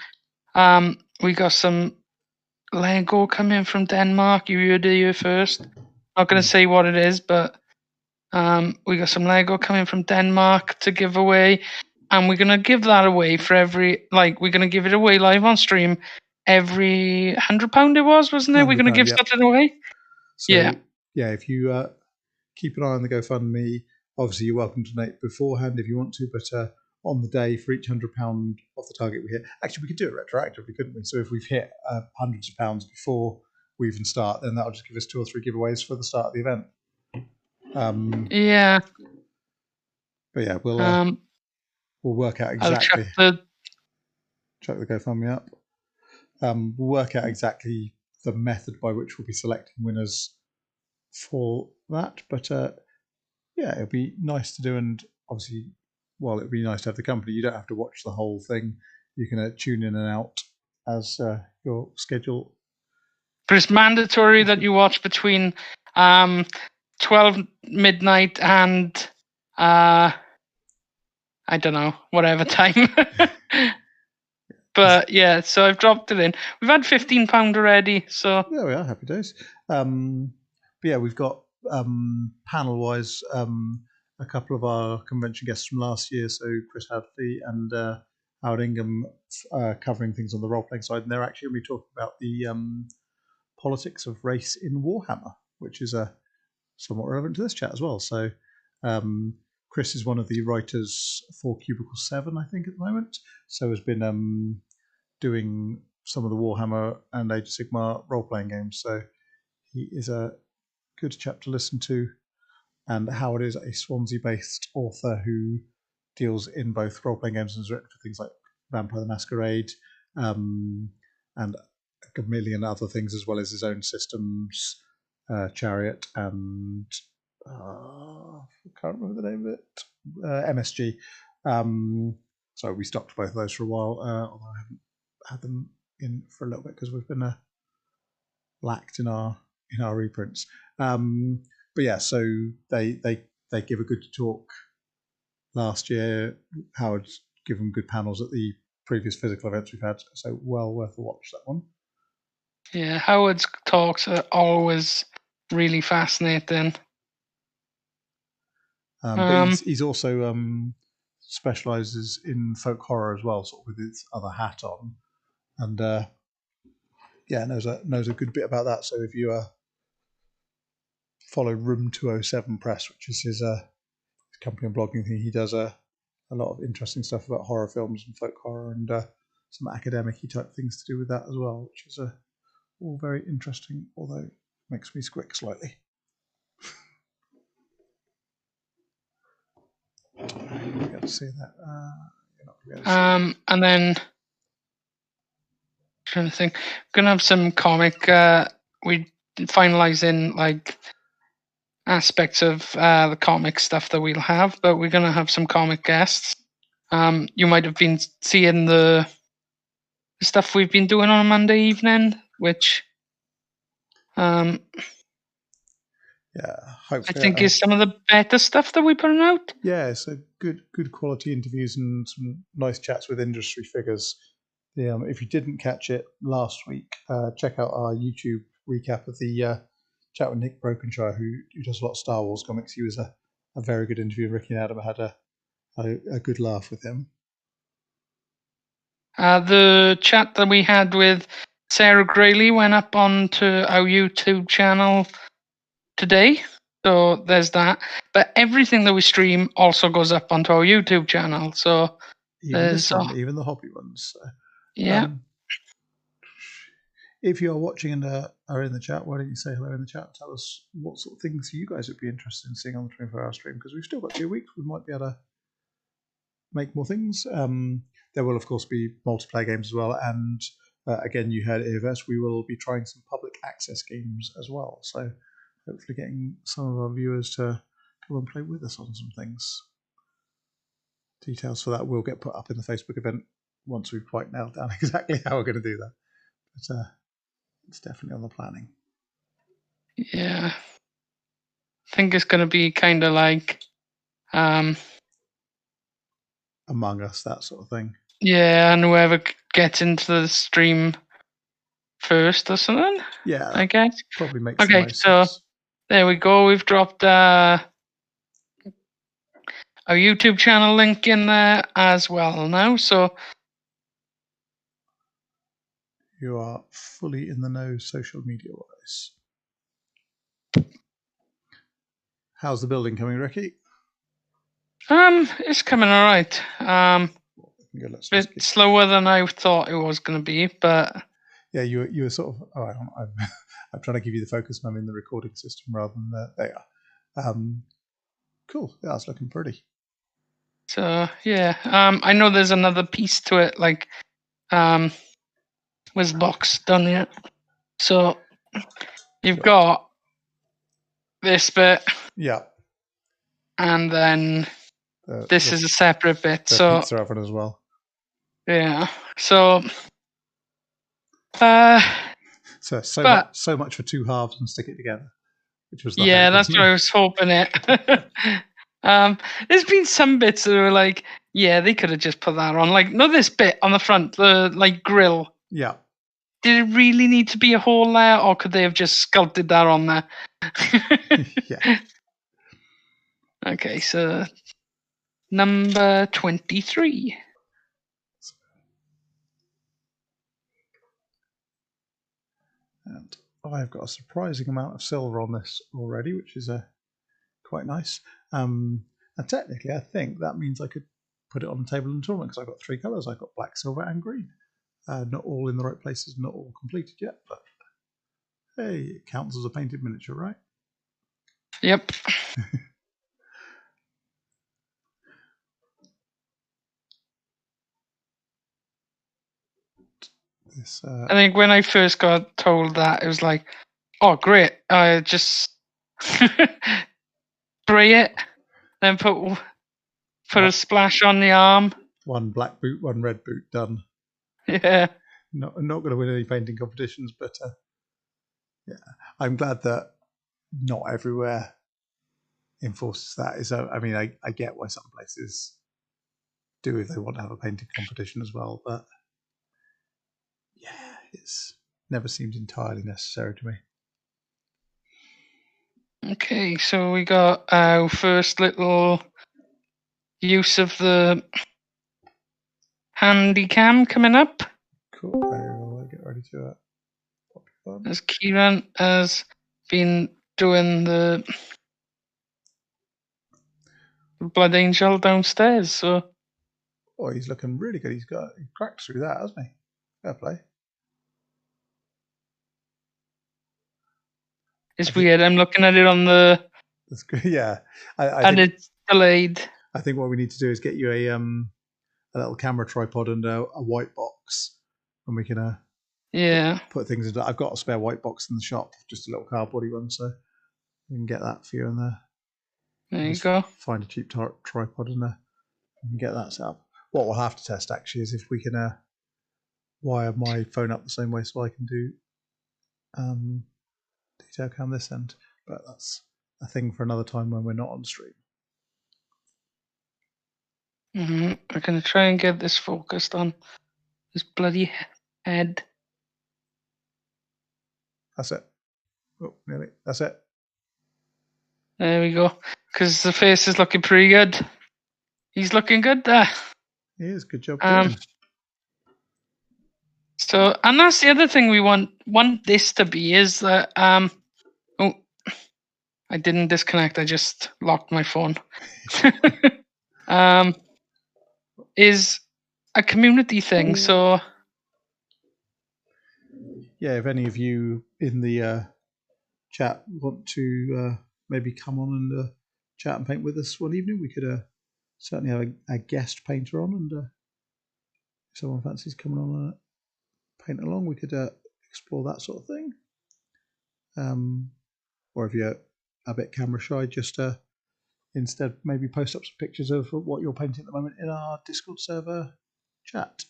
we got some Lego coming from Denmark. You heard it here first. Not going to say what it is, but we got some Lego coming from Denmark to give away, and we're going to give that away for we're going to give it away live on stream every £100 wasn't it? We're going to give something away. So, if you keep an eye on the GoFundMe, obviously you're welcome to donate beforehand if you want to, but on the day, for each £100 off the target we hit, actually we could do it retroactively, couldn't we? So if we've hit hundreds of pounds before we even start, then that'll just give us 2 or 3 giveaways for the start of the event. But yeah, we'll work out exactly. I'll check the GoFundMe up. We'll work out exactly the method by which we'll be selecting winners for that. But it'll be nice to do, and obviously, while it'd be nice to have the company, you don't have to watch the whole thing. You can tune in and out as your schedule. But it's mandatory that you watch between 12 midnight and I don't know, whatever time. But yeah, so I've dropped it in. We've had £15 already, so there we are. Happy days. But yeah, we've got panel-wise a couple of our convention guests from last year, so Chris Hadley and Howard Ingham covering things on the role-playing side, and they're actually going to be talking about the politics of race in Warhammer, which is somewhat relevant to this chat as well. So Chris is one of the writers for Cubicle 7, I think, at the moment, so has been doing some of the Warhammer and Age of Sigmar role-playing games, so he is a good chap to listen to. And Howard is a Swansea-based author who deals in both role-playing games and has written for things like Vampire the Masquerade, and a million other things, as well as his own systems, Chariot, and I can't remember the name of it, MSG. So we stopped both of those for a while, although I haven't had them in for a little bit because we've been lacked in our reprints. But yeah, so they give a good talk. Last year, Howard's given good panels at the previous physical events we've had, so well worth a watch, that one. Yeah, Howard's talks are always really fascinating. But he's also specialises in folk horror as well, sort of with his other hat on, and knows a good bit about that. So if you follow Room 207 Press, which is his company and blogging thing, he does a lot of interesting stuff about horror films and folk horror, and some academic-y type things to do with that as well, which is all very interesting, although makes me squick slightly. You're not going to see that. You're not going to see that. And then trying to think, we're gonna have some comic. We finalising like aspects of the comic stuff that we'll have, but we're gonna have some comic guests. You might have been seeing the stuff we've been doing on a Monday evening, which hopefully I think is some of the better stuff that we're putting out. Yeah, so good quality interviews and some nice chats with industry figures. If you didn't catch it last week, check out our YouTube recap of the chat with Nick Brokenshire, who does a lot of Star Wars comics. He was a very good interview. Ricky and Adam had a good laugh with him. The chat that we had with Sarah Grayley went up onto our YouTube channel today, so there's that. But everything that we stream also goes up onto our YouTube channel. So even this one, even the hobby ones. Yeah. If you are watching and are in the chat, why don't you say hello in the chat? Tell us what sort of things you guys would be interested in seeing on the 24-hour stream, because we've still got 2 weeks. We might be able to make more things. There will, of course, be multiplayer games as well. And again, you heard AOS, we will be trying some public access games as well. So hopefully getting some of our viewers to come and play with us on some things. Details for that will get put up in the Facebook event once we've quite nailed down exactly how we're going to do that. But it's definitely on the planning. Yeah. I think it's going to be kind of like Among Us, that sort of thing. Yeah, and whoever gets into the stream first or something. Yeah, I guess. Probably makes the most sense. There we go. We've dropped our YouTube channel link in there as well now. So you are fully in the know social media wise. How's the building coming, Ricky? It's coming all right. Bit slower than I thought it was going to be, but yeah, you were sort of. Oh, I'm trying to give you the focus, and I'm in the recording system rather than there. Cool. Yeah, it's looking pretty. So yeah, I know there's another piece to it, like was the box done yet? So you've got this bit. Yeah. And then this is a separate bit. So pizza oven as well. Yeah. So so much for two halves and stick it together. Which was the hope, that's what I was hoping it. There's been some bits that are like, yeah, they could have just put that on. Like, no, this bit on the front, the like grill. Yeah. Did it really need to be a hole there, or could they have just sculpted that on there? Yeah. Okay, so number 23. And I've got a surprising amount of silver on this already, which is quite nice. And technically, I think that means I could put it on the table in the tournament because I've got 3 colours. I've got black, silver, and green. Not all in the right places, not all completed yet, but hey, it counts as a painted miniature, right? Yep. this. I think when I first got told that, it was like, oh, great. I just spray it, then put a splash on the arm. One black boot, one red boot, done. Yeah. Not going to win any painting competitions, but yeah, I'm glad that not everywhere enforces that. I mean, I get why some places do if they want to have a painting competition as well, but yeah, it's never seemed entirely necessary to me. Okay, so we got our first little use of the handy cam coming up. Cool. I will get ready to pop you on. As Kieran has been doing the Blood Angel downstairs, so. Oh, he's looking really good. He cracked through that, hasn't he? Fair play. It's weird. I'm looking at it on the. That's good. Yeah, I and think it's delayed. I think what we need to do is get you a little camera tripod and a white box, and we can put things into. I've got a spare white box in the shop, just a little cardboardy one, so we can get that for you in there. There you go. Find a cheap tripod and we can get that set up. What we'll have to test actually is if we can wire my phone up the same way so I can do detail cam this end, but that's a thing for another time when we're not on stream. We're going to try and get this focused on this bloody head. That's it. Oh, nearly. That's it. There we go. Because the face is looking pretty good. He's looking good there. He is. Good job doing. So, and that's the other thing we want this to be is that oh, I didn't disconnect. I just locked my phone. Is a community thing. So yeah, if any of you in the chat want to maybe come on and chat and paint with us one evening, we could certainly have a guest painter on, and if someone fancies coming on and paint along, we could explore that sort of thing. Or if you're a bit camera shy, just instead maybe post up some pictures of what you're painting at the moment in our Discord server chat,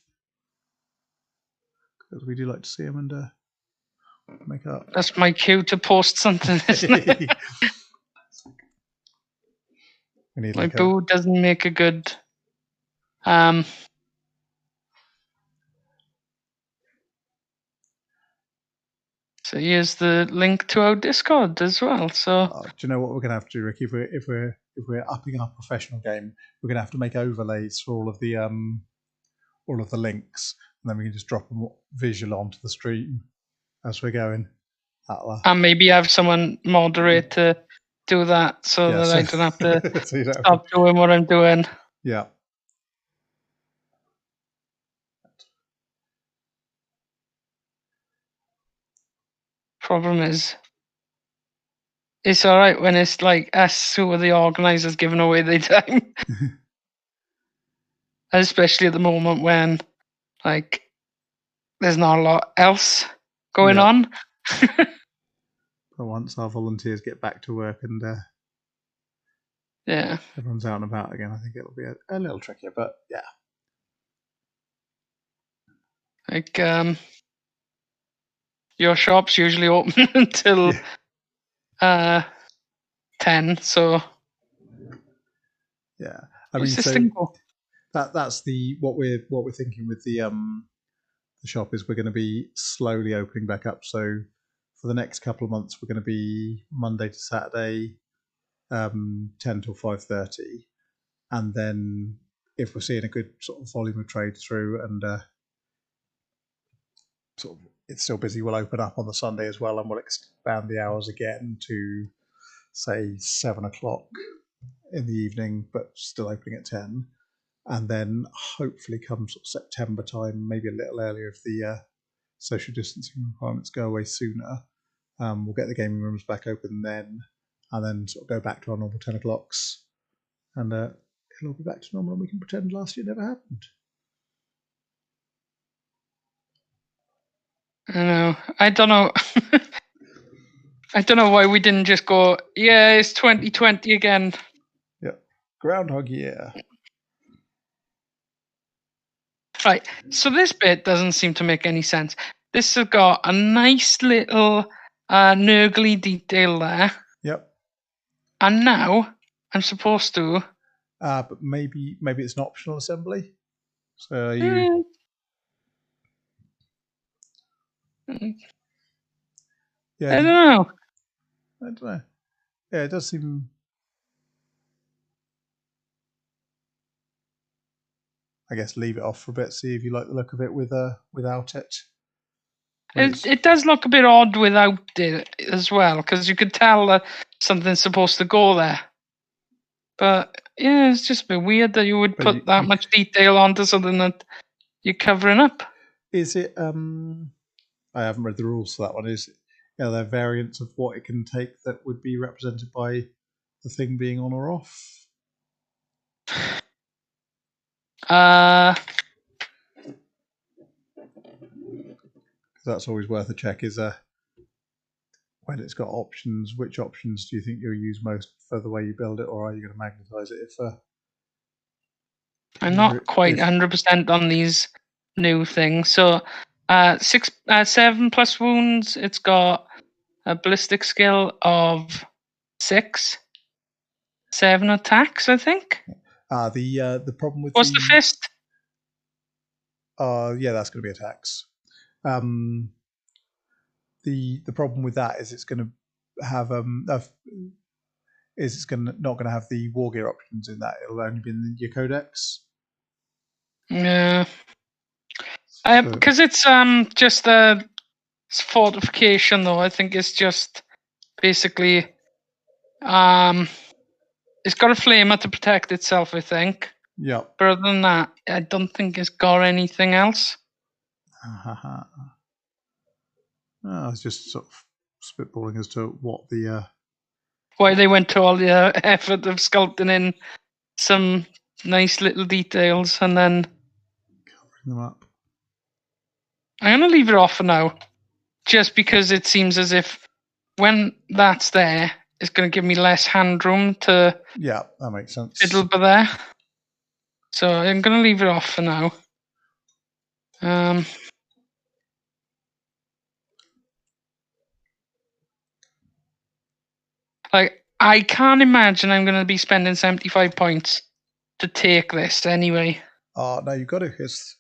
because we do like to see them and make up. That's my cue to post something, isn't it? We need my boo doesn't make a good so here's the link to our Discord as well. So do you know what we're going to have to do, Ricky? If we're upping our professional game, we're going to have to make overlays for all of the links, and then we can just drop them visual onto the stream as we're going. And maybe have someone moderate to do that, so that I don't have to so stop doing what I'm doing. Yeah. Problem is, it's all right when it's like us who are the organisers giving away their time. Especially at the moment when, like, there's not a lot else going on. But once our volunteers get back to work and yeah, everyone's out and about again, I think it'll be a little trickier. But yeah, like your shop's usually open until 10. So yeah, I mean, so that's what we're thinking with the shop is we're going to be slowly opening back up. So for the next couple of months, we're going to be Monday to Saturday, 10 till 5:30, and then if we're seeing a good sort of volume of trade through and sort of it's still busy, we'll open up on the Sunday as well, and we'll expand the hours again to say 7 o'clock in the evening, but still opening at 10. And then hopefully come sort of September time, maybe a little earlier if the social distancing requirements go away sooner, we'll get the gaming rooms back open then, and then sort of go back to our normal 10 o'clocks, and it'll be back to normal, and we can pretend last year never happened. I know. I don't know. I don't know why we didn't just go, yeah, it's 2020 again. Yeah. Groundhog Year. Right. So this bit doesn't seem to make any sense. This has got a nice little nurgly detail there. Yep. And now I'm supposed to. But maybe it's an optional assembly. So you. Yeah. I don't know. I don't know. Yeah, it does seem. I guess leave it off for a bit. See if you like the look of it without it. It does look a bit odd without it as well, because you could tell that something's supposed to go there. But yeah, it's just a bit weird that you would put that much detail onto something that you're covering up. Is it? I haven't read the rules for that one. Is are there variants of what it can take that would be represented by the thing being on or off? That's always worth a check. Is when it's got options, which options do you think you'll use most for the way you build it, or are you going to magnetize it? I'm not quite 100% on these new things. So 7 plus wounds. It's got a ballistic skill of 6, 7 attacks, I think. The problem with what's the fist? Yeah, that's going to be attacks. The problem with that is it's going to have it's not going to have the war gear options in that. It'll only be in your codex. Yeah. Because it's just a fortification, though. I think it's just basically it's got a flamer to protect itself, I think. Yeah. But other than that, I don't think it's got anything else. I was just sort of spitballing as to what the why they went to all the effort of sculpting in some nice little details and then covering them up. I'm going to leave it off for now, just because it seems as if when that's there, it's going to give me less hand room to. Yeah, that makes sense. Fiddle by there. So I'm going to leave it off for now. Like, I can't imagine I'm going to be spending 75 points to take this anyway. Oh no, you've got to. It's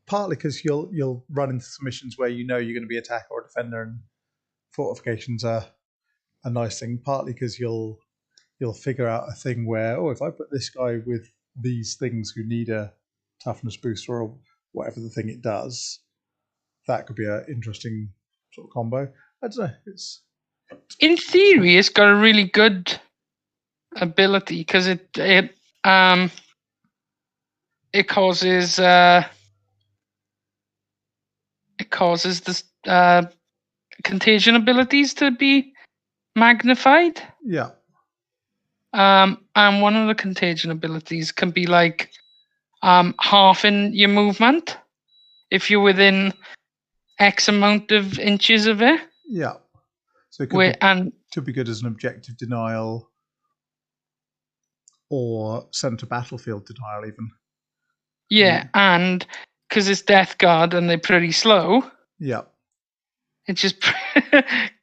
partly because you'll run into some missions where you know you're going to be attacker or defender, and fortifications are a nice thing. Partly because you'll figure out a thing where, if I put this guy with these things who need a toughness booster or whatever the thing it does, that could be an interesting sort of combo. I don't know. In theory, it's got a really good ability because it causes the contagion abilities to be magnified. Yeah. And one of the contagion abilities can be like halving your movement if you're within X amount of inches of it. Yeah. So it could be good as an objective denial or center battlefield denial even. Yeah, and because it's Death Guard and they're pretty slow. Yeah. It just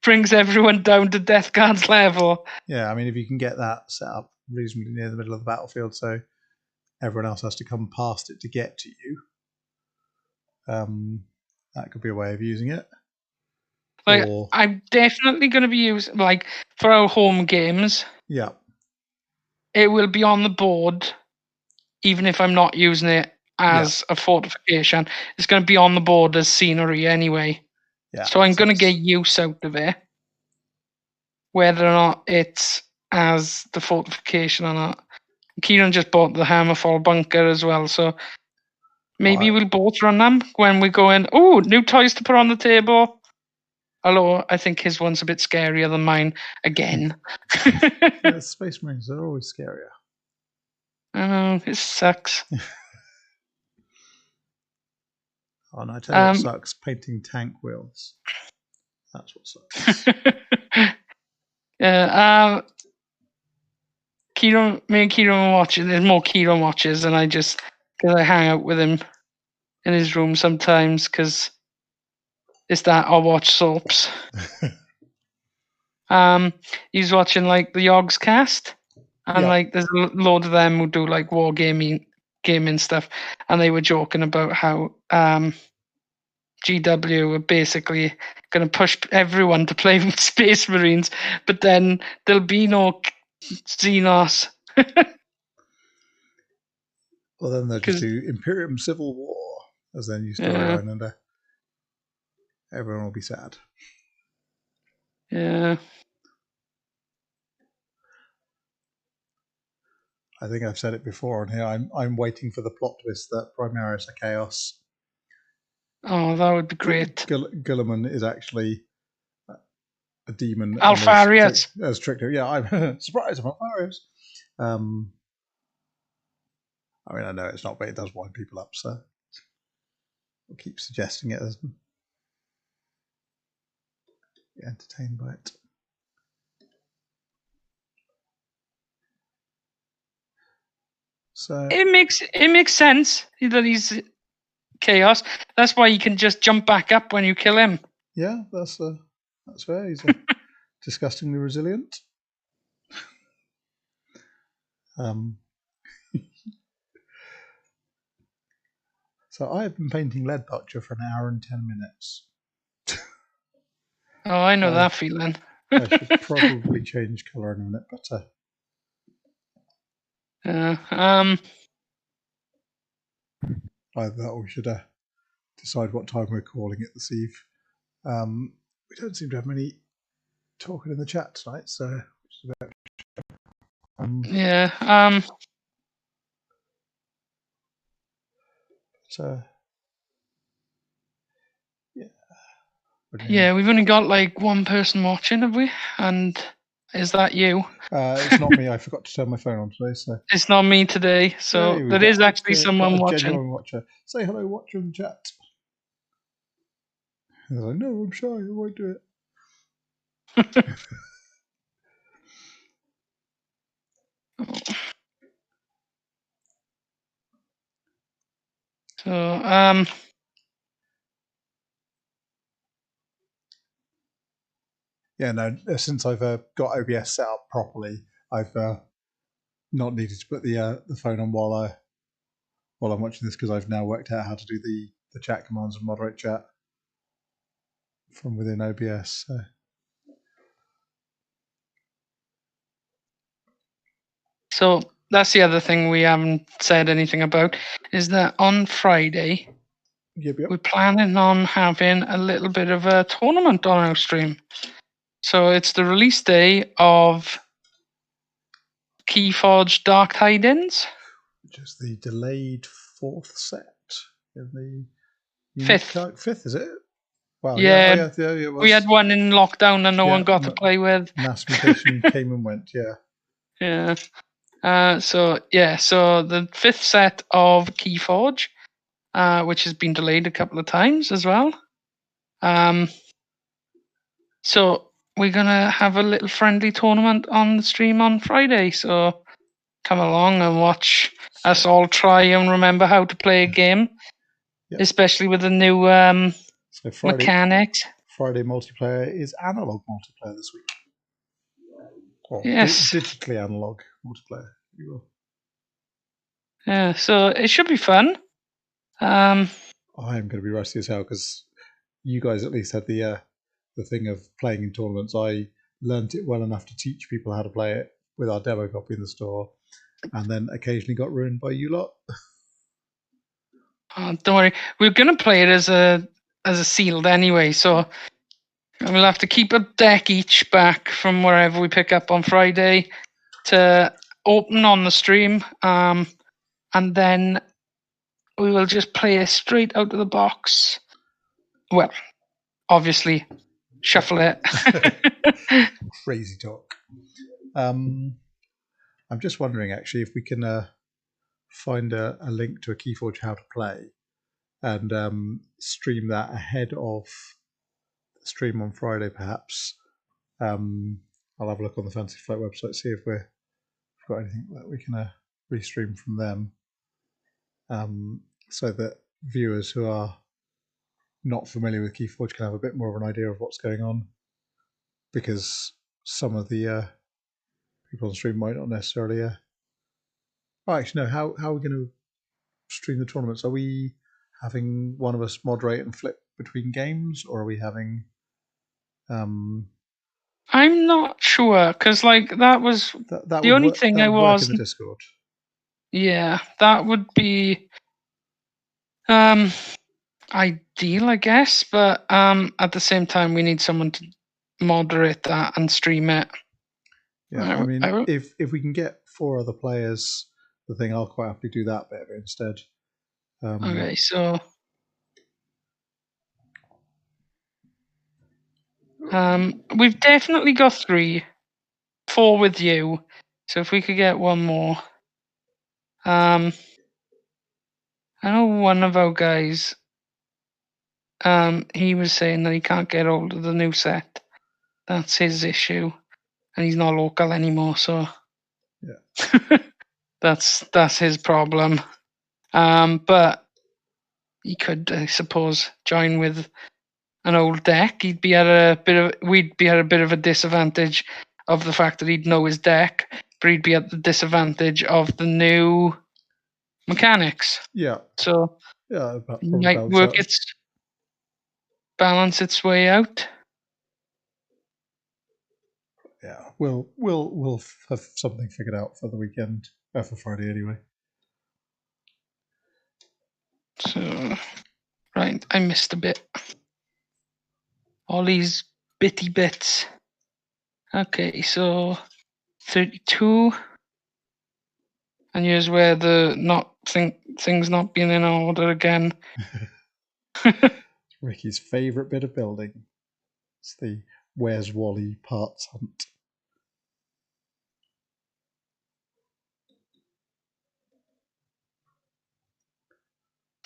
brings everyone down to Death Guard's level. Yeah, I mean, if you can get that set up reasonably near the middle of the battlefield so everyone else has to come past it to get to you, that could be a way of using it. Like, I'm definitely going to be using, like, for our home games. Yeah. It will be on the board, even if I'm not using it as a fortification. It's going to be on the board as scenery anyway. Yeah. So I'm going to get use out of it, whether or not it's as the fortification or not. Kieran just bought the Hammerfall bunker as well, so maybe we'll both run them when we go in. Oh, new toys to put on the table. Although I think his one's a bit scarier than mine again. Yeah, Space Marines are always scarier. I know, it sucks. Oh, and I tell you what sucks, painting tank wheels. That's what sucks. Yeah, Kieran, me and Kieran watching. There's more Kieran watches, and because I hang out with him in his room sometimes because it's that I watch soaps. He's watching like the Yogs cast, and like there's a load of them who do like war gaming stuff, and they were joking about how GW are basically going to push everyone to play with Space Marines, but then there'll be no Xenos. Well, then they'll just do Imperium Civil War as their new storyline, and everyone will be sad. Yeah. I think I've said it before on here. I'm waiting for the plot twist that Primaris are Chaos. Oh, that would be great. Guilliman is actually a demon. Alfarius. As Trickster. Yeah, I'm surprised I'm Alfarius. I mean, I know it's not, but it does wind people up, so I'll keep suggesting it as be entertained by it. So it makes sense that he's Chaos. That's why you can just jump back up when you kill him. Yeah, that's fair. He's disgustingly resilient. So I have been painting Leadbelcher for an hour and 10 minutes. Oh, I know that feeling. I should probably change colour in a minute, but either that or we should decide what time we're calling it this eve. We don't seem to have many talking in the chat tonight, so yeah. So yeah, we've only got like one person watching, have we? And is that you? It's not me. I forgot to turn my phone on today, so it's not me today. So there is actually someone watching. Genuine watcher. Say hello, watcher in the chat. And I was like, no, I'm shy. I won't do it. So yeah, no. Since I've got OBS set up properly, I've not needed to put the phone on while I'm watching this because I've now worked out how to do the chat commands and moderate chat from within OBS. So that's the other thing we haven't said anything about is that on Friday we're planning on having a little bit of a tournament on our stream. So it's the release day of Keyforge Dark Tidings, which is the delayed 4th set in the fifth, is it? Wow. Yeah. It was. We had one in lockdown and no one got to play with. Mass mutation came and went. Yeah. So the 5th set of Keyforge, which has been delayed a couple of times as well. So we're gonna have a little friendly tournament on the stream on Friday. So come along and watch us all try and remember how to play a game, especially with the new mechanics. Friday multiplayer is analog multiplayer this week. Or yes, digitally analog multiplayer. Yeah, so it should be fun. I'm going to be rusty as hell because you guys at least had the thing of playing in tournaments. I learnt it well enough to teach people how to play it with our demo copy in the store, and then occasionally got ruined by you lot. Oh, don't worry, we're going to play it as a sealed anyway, so we'll have to keep a deck each back from wherever we pick up on Friday to open on the stream, and then we will just play it straight out of the box. Well, obviously, shuffle it. Crazy talk. I'm just wondering, actually, if we can find a link to a Keyforge how to play and stream that ahead of the stream on Friday, perhaps. I'll have a look on the Fantasy Flight website, see if we've got anything that we can restream from them, so that viewers who are not familiar with Keyforge can have a bit more of an idea of what's going on, because some of the people on stream might not necessarily. Oh, actually, no. How are we going to stream the tournaments? Are we having one of us moderate and flip between games, or are we having? I'm not sure, because like that was That the would only work, thing that I would work in was. the Discord. Yeah, that would be ideal, I guess. But at the same time, we need someone to moderate that and stream it. Yeah, I mean, if we can get 4 other players, the thing, I'll quite happily do that bit of it instead. Okay, so we've definitely got 3, 4 with you. So if we could get one more. I know one of our guys. He was saying that he can't get hold of the new set. That's his issue, and he's not local anymore. So yeah, that's his problem. But he could, I suppose, join with an old deck. We'd be at a bit of a disadvantage of the fact that he'd know his deck, but he'd be at the disadvantage of the new mechanics. Yeah. So Yeah, it might balance its way out. Yeah, we'll have something figured out for the weekend, for Friday anyway. So, right, I missed a bit. All these bitty bits. Okay, so 32. And here's where things not being in order again. Ricky's favourite bit of building. It's the Where's Wally parts hunt.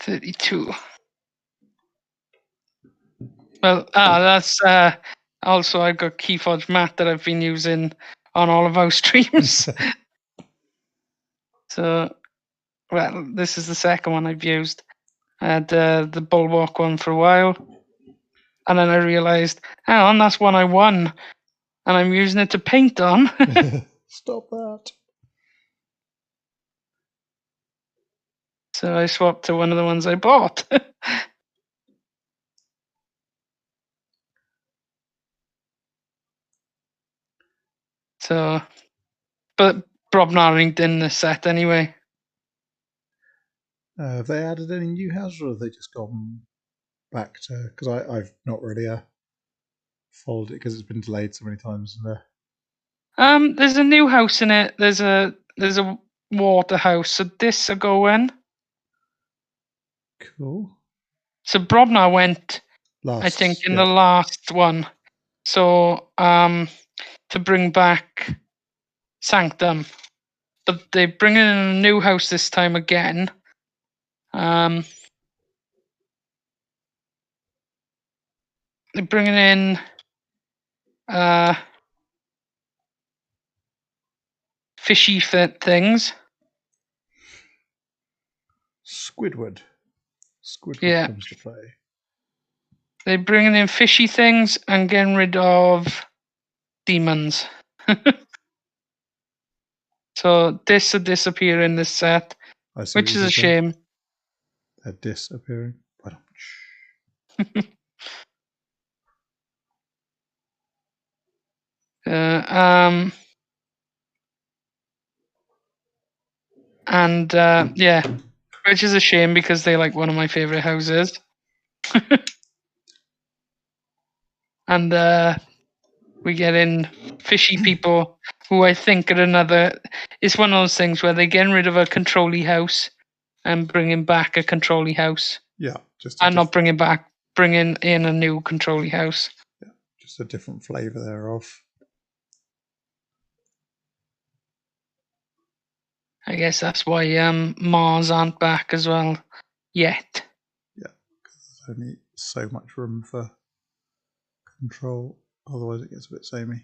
$32. Well, that's also I've got Keyforge Matte that I've been using on all of our streams. So, well, this is the second one I've used. I had the Bulwark one for a while, and then I realised, hang on, that's one I won, and I'm using it to paint on. Stop that. So I swapped to one of the ones I bought. So, but Brobnar in the set anyway. Have they added any new houses, or have they just gone back to? Because I've not really followed it because it's been delayed so many times. There's a new house in it. There's a water house. So this are going. Cool. So Brobnar went, I think, in the last one. So to bring back Sanctum, but they're bringing in a new house this time again. They're bringing in fishy things. Squidward Yeah. comes to play. They're bringing in fishy things and getting rid of demons. So this will disappear in this set, which is a shame. They're disappearing. And yeah, which is a shame because they like one of my favorite houses. And we get in fishy people who I think are another. It's one of those things where they're getting rid of a controlly house and bringing back a controlly house. Yeah, not bringing in a new controlly house. Yeah, just a different flavour thereof. I guess that's why Mars aren't back as well yet. Yeah. There's only so much room for control, otherwise it gets a bit samey.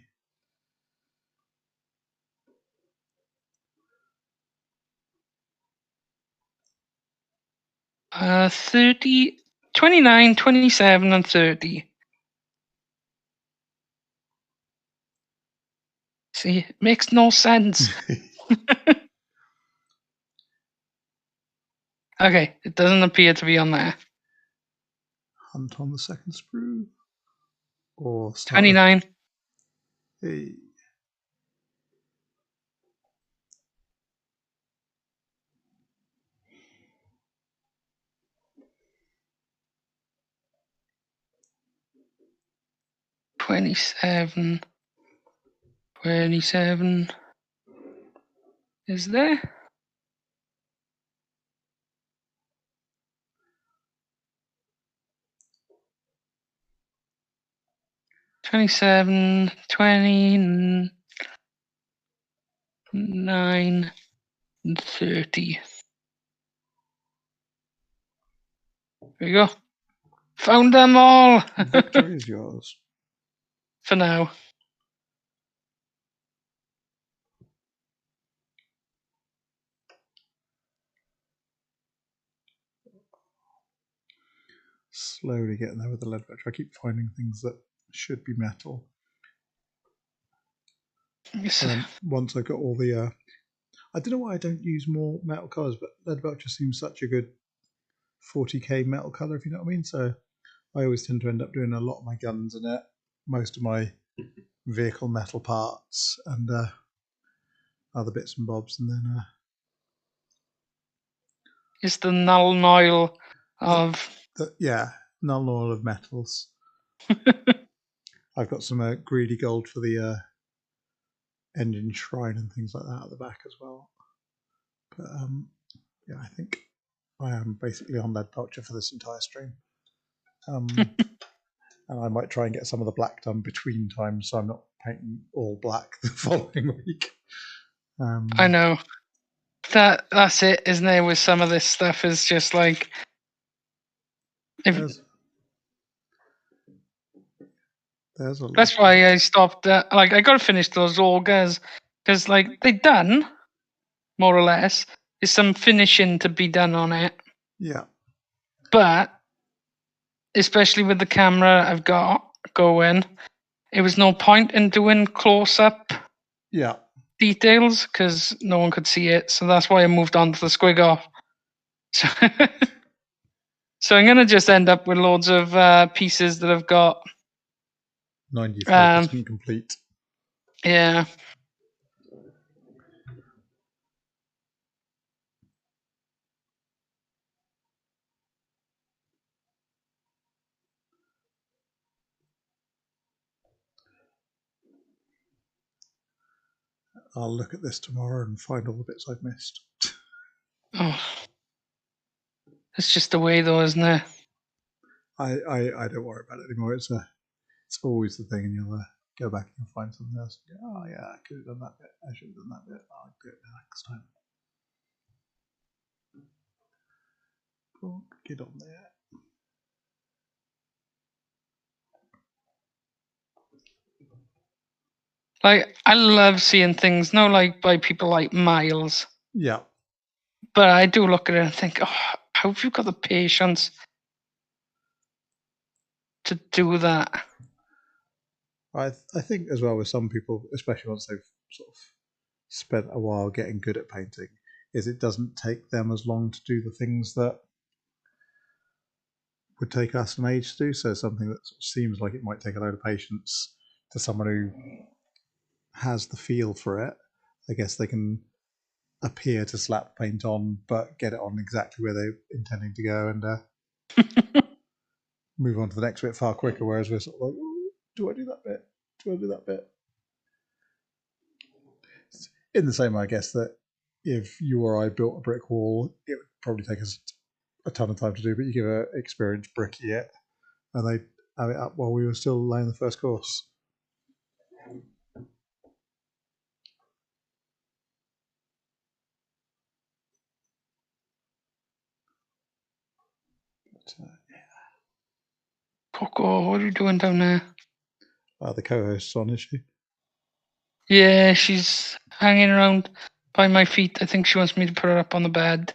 Uh, 30, 29, 27, and 30. See, it makes no sense. Okay, it doesn't appear to be on there. Hunt on the second sprue. Or start 29. Hey. $27. $27 is there. $27, 29, and 30. There you go. Found them all. Victory is yours. For now. Slowly getting there with the Leadbelcher. I keep finding things that should be metal. Yes. And then once I got all the, I don't know why I don't use more metal colours, but Leadbelcher seems such a good 40k metal colour, if you know what I mean. So I always tend to end up doing a lot of my guns in it, most of my vehicle metal parts, and other bits and bobs, and then It's the null oil of. yeah, null oil of metals. I've got some greedy gold for the engine shrine and things like that at the back as well. But yeah, I think I am basically on Leadbelcher for this entire stream. And I might try and get some of the black done between times, so I'm not painting all black the following week. I know. That's it, isn't it? With some of this stuff, is just like. There's a lot. That's why I stopped. Like, I got to finish those augers because, like, they're done, more or less. There's some finishing to be done on it, Yeah. but especially with the camera I've got going, it was no point in doing close-up Yeah. details because no one could see it. So that's why I moved on to the squig off. So, so I'm gonna just end up with loads of pieces that I've got 95% complete. Yeah. I'll look at this tomorrow and find all the bits I've missed. Oh, it's just the way, though, isn't it? I don't worry about it anymore. It's always the thing, and you'll go back and you'll find something else. And go, oh yeah, I could have done that bit. I should have done that bit. I'll do it next time. Get on there. Like, I love seeing things, no, like by people like Miles. Yeah. But I do look at it and think, oh, how have you got the patience to do that? I think as well with some people, especially once they've sort of spent a while getting good at painting, is it doesn't take them as long to do the things that would take us an age to do. So something that sort of seems like it might take a load of patience to someone who has the feel for it, I guess they can appear to slap paint on, but get it on exactly where they're intending to go and move on to the next bit far quicker. Whereas we're sort of like, oh, do I do that bit? Do I do that bit? In the same way, I guess, that if you or I built a brick wall, it would probably take us a ton of time to do, but you give an experienced brickie it, and they have it up while we were still laying the first course. But, yeah. Coco, what are you doing down there? The co-host's on, is she? Yeah, she's hanging around by my feet. I think she wants me to put her up on the bed.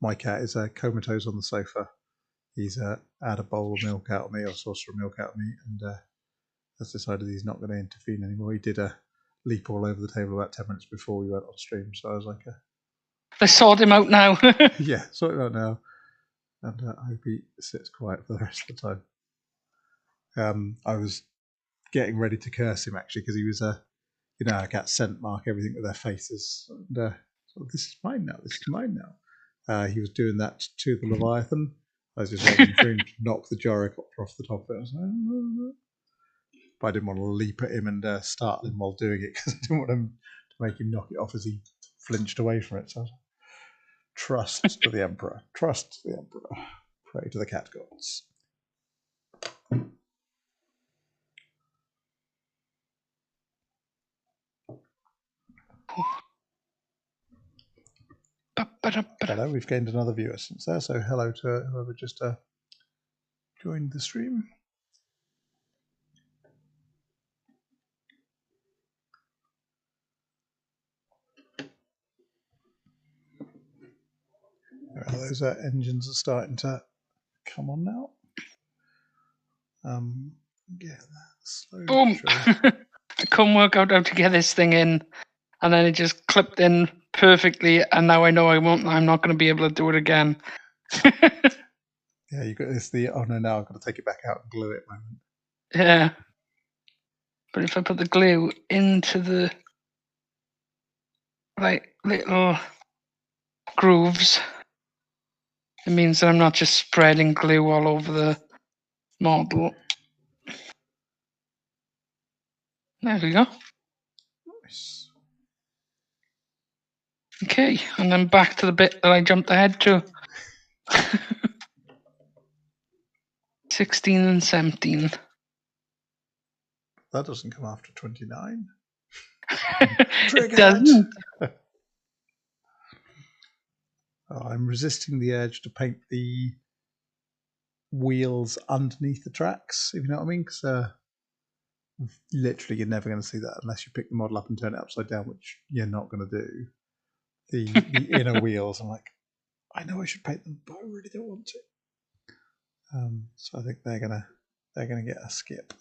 My cat is comatose on the sofa. He's had a bowl of milk out of me, or a saucer of milk out of me, and has decided he's not going to intervene anymore. He did a leap all over the table about 10 minutes before we went on stream, so I was like, Let's sort him out now. yeah, sort him out now. And I hope he sits quiet for the rest of the time. I was getting ready to curse him, actually, because he was, a cat scent mark everything with their faces. And so this is mine now, this is mine now. He was doing that to the Leviathan. I was just waiting for him to knock the gyrocopter off the top of it. I was like, but I didn't want to leap at him and startle him while doing it, because I didn't want him to make him knock it off as he flinched away from it. So I was like, trust to the Emperor. Trust the Emperor. Pray to the cat gods. Hello, we've gained another viewer since there, so hello to whoever just joined the stream. Those engines are starting to come on now. Yeah, that's slowly. Boom! I couldn't work out how to get this thing in, and then it just clipped in perfectly, and now I know I'm not going to be able to do it again. Yeah, you got this. Oh no, now I've got to take it back out and glue it moment. Yeah. But if I put the glue into the little grooves, it means that I'm not just spreading glue all over the model. There we go. Nice. Okay, and then back to the bit that I jumped ahead to. 16 and 17. That doesn't come after 29. It doesn't. I'm resisting the urge to paint the wheels underneath the tracks, if you know what I mean, because literally you're never going to see that unless you pick the model up and turn it upside down, which you're not going to do. The inner wheels, I'm like, I know I should paint them, but I really don't want to. So I think they're gonna get a skip.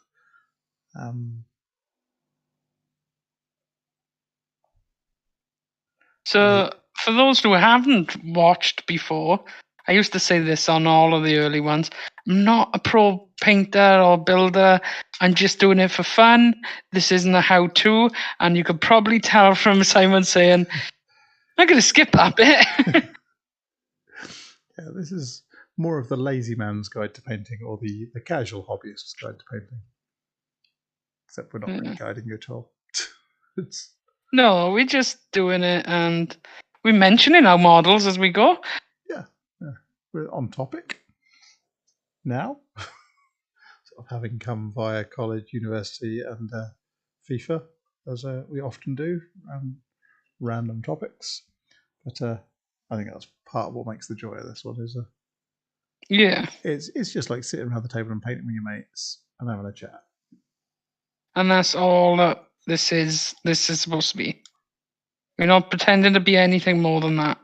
So for those who haven't watched before, I used to say this on all of the early ones. I'm not a pro painter or builder. I'm just doing it for fun. This isn't a how-to, and you could probably tell from Simon saying, "I'm going to skip that bit." Yeah, this is more of the lazy man's guide to painting, or the casual hobbyist's guide to painting. Except we're not really guiding you at all. No, we're just doing it, and we're mentioning our models as we go. Yeah. We're on topic now. Sort of having come via college, university, and FIFA, as we often do, random topics. But I think that's part of what makes the joy of this one. Is yeah, it's just like sitting around the table and painting with your mates and having a chat. And that's all that this is supposed to be. We're not pretending to be anything more than that.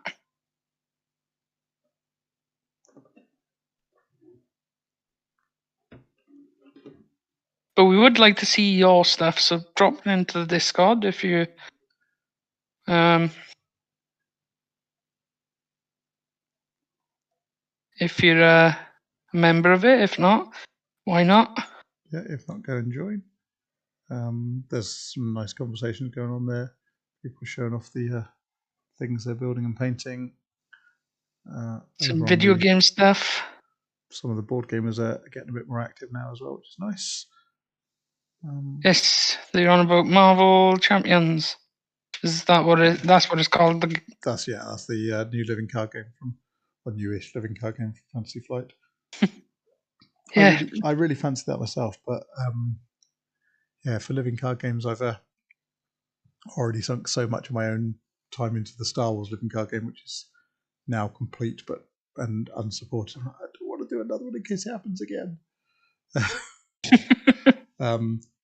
But we would like to see your stuff, so drop it into the Discord if you if you're a member of it. If not, why not? Yeah, if not, go and join. There's some nice conversations going on there. People showing off the things they're building and painting. Some video game stuff. Some of the board gamers are getting a bit more active now as well, which is nice. Yes, they're on about Marvel Champions. Is that what it? That's what it's called. That's the new living card game from a newish living card game from Fantasy Flight. Yeah, I really fancy that myself, but for living card games, I've already sunk so much of my own time into the Star Wars living card game, which is now complete and unsupported. I don't want to do another one in case it happens again.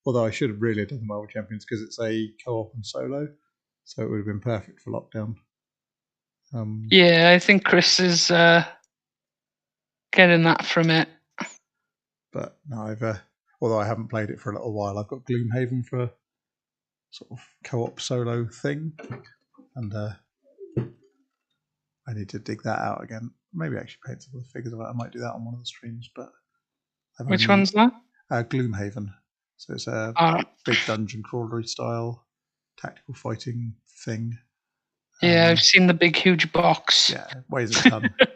Although I should have really done the Marvel Champions because it's a co-op and solo, so it would have been perfect for lockdown. Yeah, I think Chris is getting that from it. But no, although I haven't played it for a little while, I've got Gloomhaven for a sort of co-op solo thing, and I need to dig that out again. Maybe actually paint some of the figures of it. I might do that on one of the streams. But Which one's that? Gloomhaven. So it's a big dungeon crawlery style tactical fighting thing. Yeah, I've seen the big, huge box. Yeah, it weighs a ton. You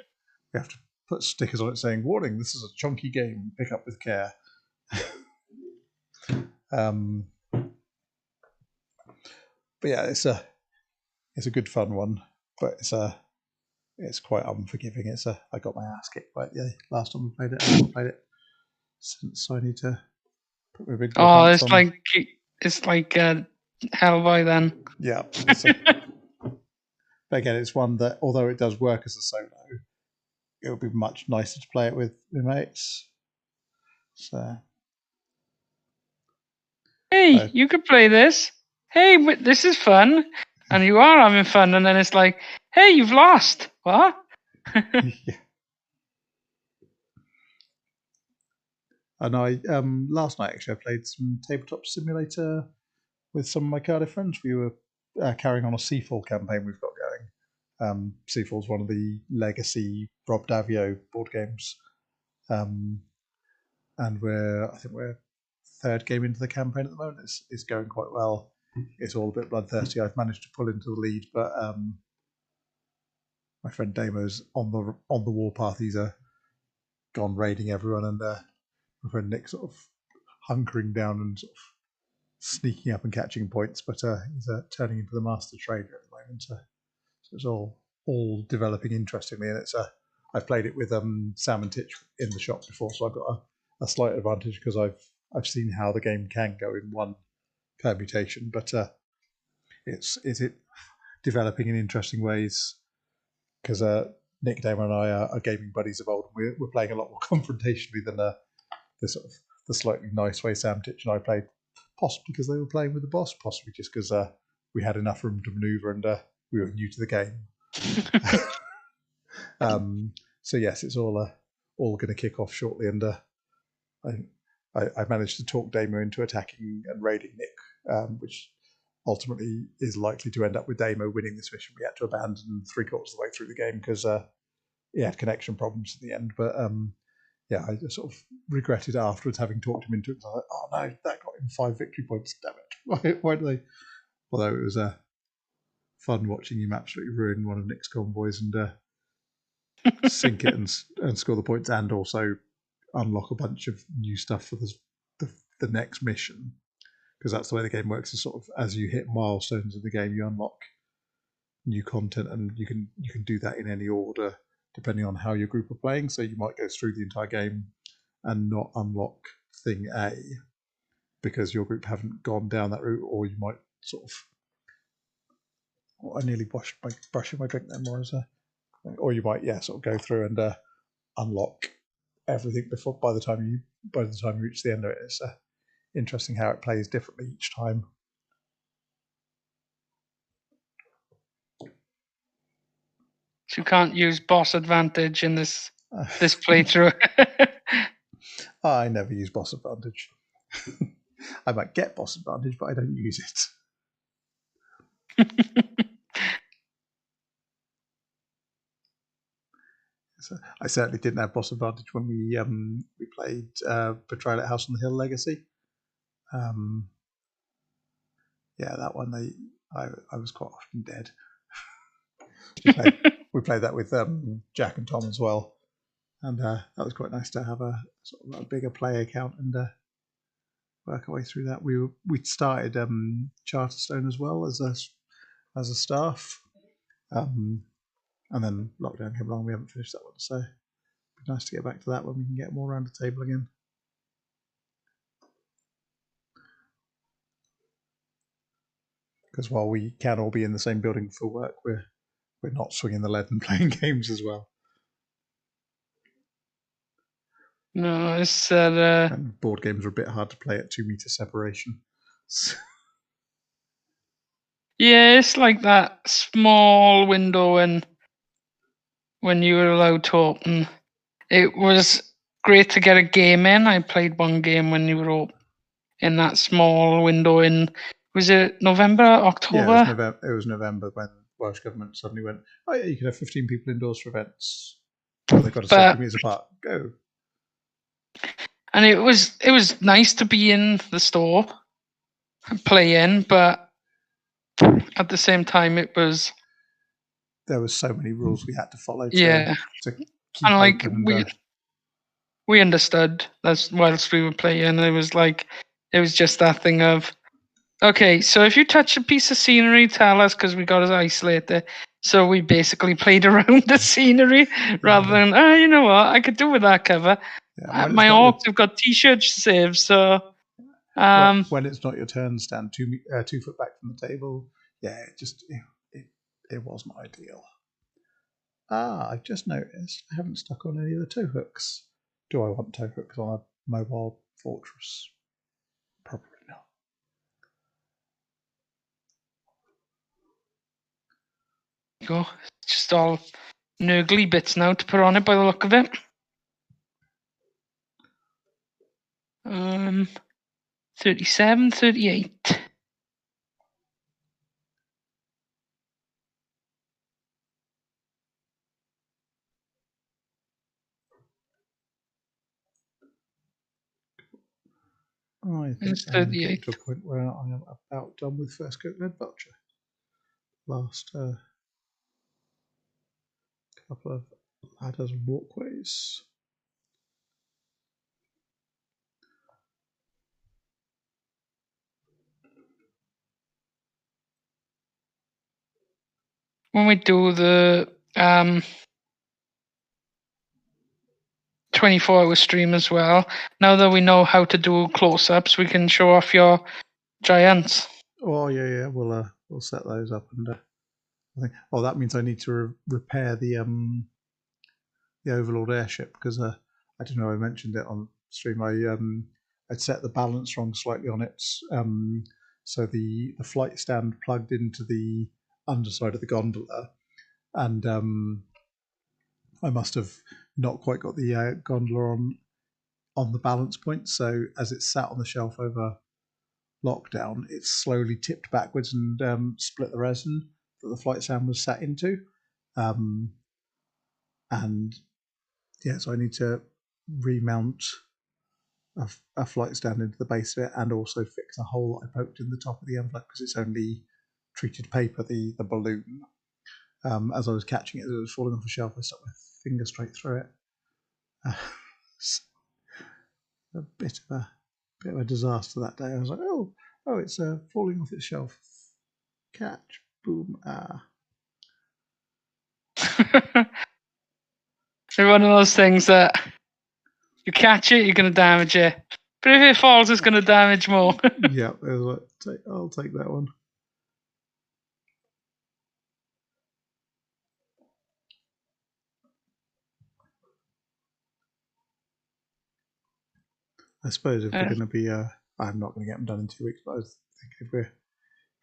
have to put stickers on it saying, "Warning: this is a chunky game. Pick up with care." But yeah, it's a good fun one, but it's quite unforgiving. I got my ass kicked by it the last time we played it. I haven't played it since, so I need to put my big. Oh, it's like Hellboy then. Yeah. But again, it's one that, although it does work as a solo, it would be much nicer to play it with my mates. So. Hey, you could play this. Hey, this is fun, and you are having fun, and then it's like, hey, you've lost. What? Yeah. And I last night actually I played some Tabletop Simulator with some of my Cardiff friends. We were carrying on a Seafall campaign we've got going. Seafall's one of the legacy Rob Davio board games, and I think we're third game into the campaign at the moment. It's going quite well. It's all a bit bloodthirsty. I've managed to pull into the lead, but my friend Damo's on the warpath. He's gone raiding everyone, and my friend Nick sort of hunkering down and sort of sneaking up and catching points, but he's turning into the master trader at the moment. So it's all developing interestingly, and I've played it with Sam and Titch in the shop before, so I've got a slight advantage because I've seen how the game can go in one permutation, but it's developing in interesting ways because Nick, Damon, and I are gaming buddies of old. We're playing a lot more confrontationally than the sort of the slightly nice way Sam Titch and I played, possibly because they were playing with the boss, possibly just because we had enough room to maneuver and we were new to the game. So yes, it's all going to kick off shortly, and I managed to talk Damo into attacking and raiding Nick, which ultimately is likely to end up with Damo winning this mission. We had to abandon 3/4 of the way through the game because he had connection problems at the end. But yeah, I just sort of regretted afterwards having talked him into it. I was like, oh no, that got him 5 victory points. Damn it! Why do they? Although it was fun watching him absolutely ruin one of Nick's convoys and sink it and score the points, and also unlock a bunch of new stuff for the next mission, because that's the way the game works. Is sort of as you hit milestones in the game, you unlock new content, and you can do that in any order depending on how your group are playing. So you might go through the entire game and not unlock thing A because your group haven't gone down that route, or you might sort of. Oh, I nearly brushing my drink then, more as a. Or you might sort of go through and unlock everything before by the time you reach the end of it. It's interesting how it plays differently each time. So you can't use boss advantage in this playthrough. I never use boss advantage. I might get boss advantage, but I don't use it. So I certainly didn't have boss advantage when we played Betrayal at House on the Hill Legacy. Yeah, that one I was quite often dead. We played that with Jack and Tom as well, and that was quite nice to have a sort of a bigger player count and work our way through that. We started Charterstone as well as a staff, and then lockdown came along. We haven't finished that one, so it'd be nice to get back to that when we can get more around the table again. Because while we can all be in the same building for work, we're we're not swinging the lead and playing games as well. No, it's that. And board games are a bit hard to play at 2 meter separation. Yeah, it's like that small window when you were allowed to open. It was great to get a game in. I played one game when you were in that small window in, was it November, October? Yeah, it was November when Welsh Government suddenly went, oh yeah, you can have 15 people indoors for events. Well, they've got to set 2 meters apart. Go. And it was nice to be in the store and play in, but at the same time there was so many rules we had to follow to keep and like open. We understood that's whilst we were playing. It was just that thing of, okay, so if you touch a piece of scenery, tell us because we got to isolate it. So we basically played around the scenery rather than, you know what, I could do with that cover. Yeah, my orcs have got t-shirts to save, so when it's not your turn, stand 2 foot back from the table. Yeah, it wasn't ideal. I've just noticed I haven't stuck on any of the tow hooks. Do I want tow hooks on a mobile fortress? Probably not. Go. It's just all nurgly bits now to put on it by the look of it. 37, 38. I think I'm getting to a point where I am about done with first coat Leadbelcher. Last couple of ladders and walkways. When we do the 24-hour stream as well, now that we know how to do close-ups, we can show off your giants. Oh yeah, we'll set those up, and I think. Oh, that means I need to repair the Overlord airship because I don't know. I mentioned it on stream. I'd set the balance wrong slightly on it, so the flight stand plugged into the underside of the gondola, and I must have not quite got the gondola on the balance point. So as it sat on the shelf over lockdown, it slowly tipped backwards and split the resin that the flight stand was sat into, and yeah, so I need to remount a flight stand into the base of it and also fix a hole that I poked in the top of the envelope because it's only treated paper, the balloon. As I was catching it, as it was falling off the shelf, I stuck my finger straight through it. A bit of a disaster that day. I was like, oh, it's falling off its shelf. Catch, boom, It's one of those things that you catch it, you're going to damage it. But if it falls, it's going to damage more. Yeah, I'll take that one. I suppose if we're going to be, I'm not going to get them done in 2 weeks, but I was thinking if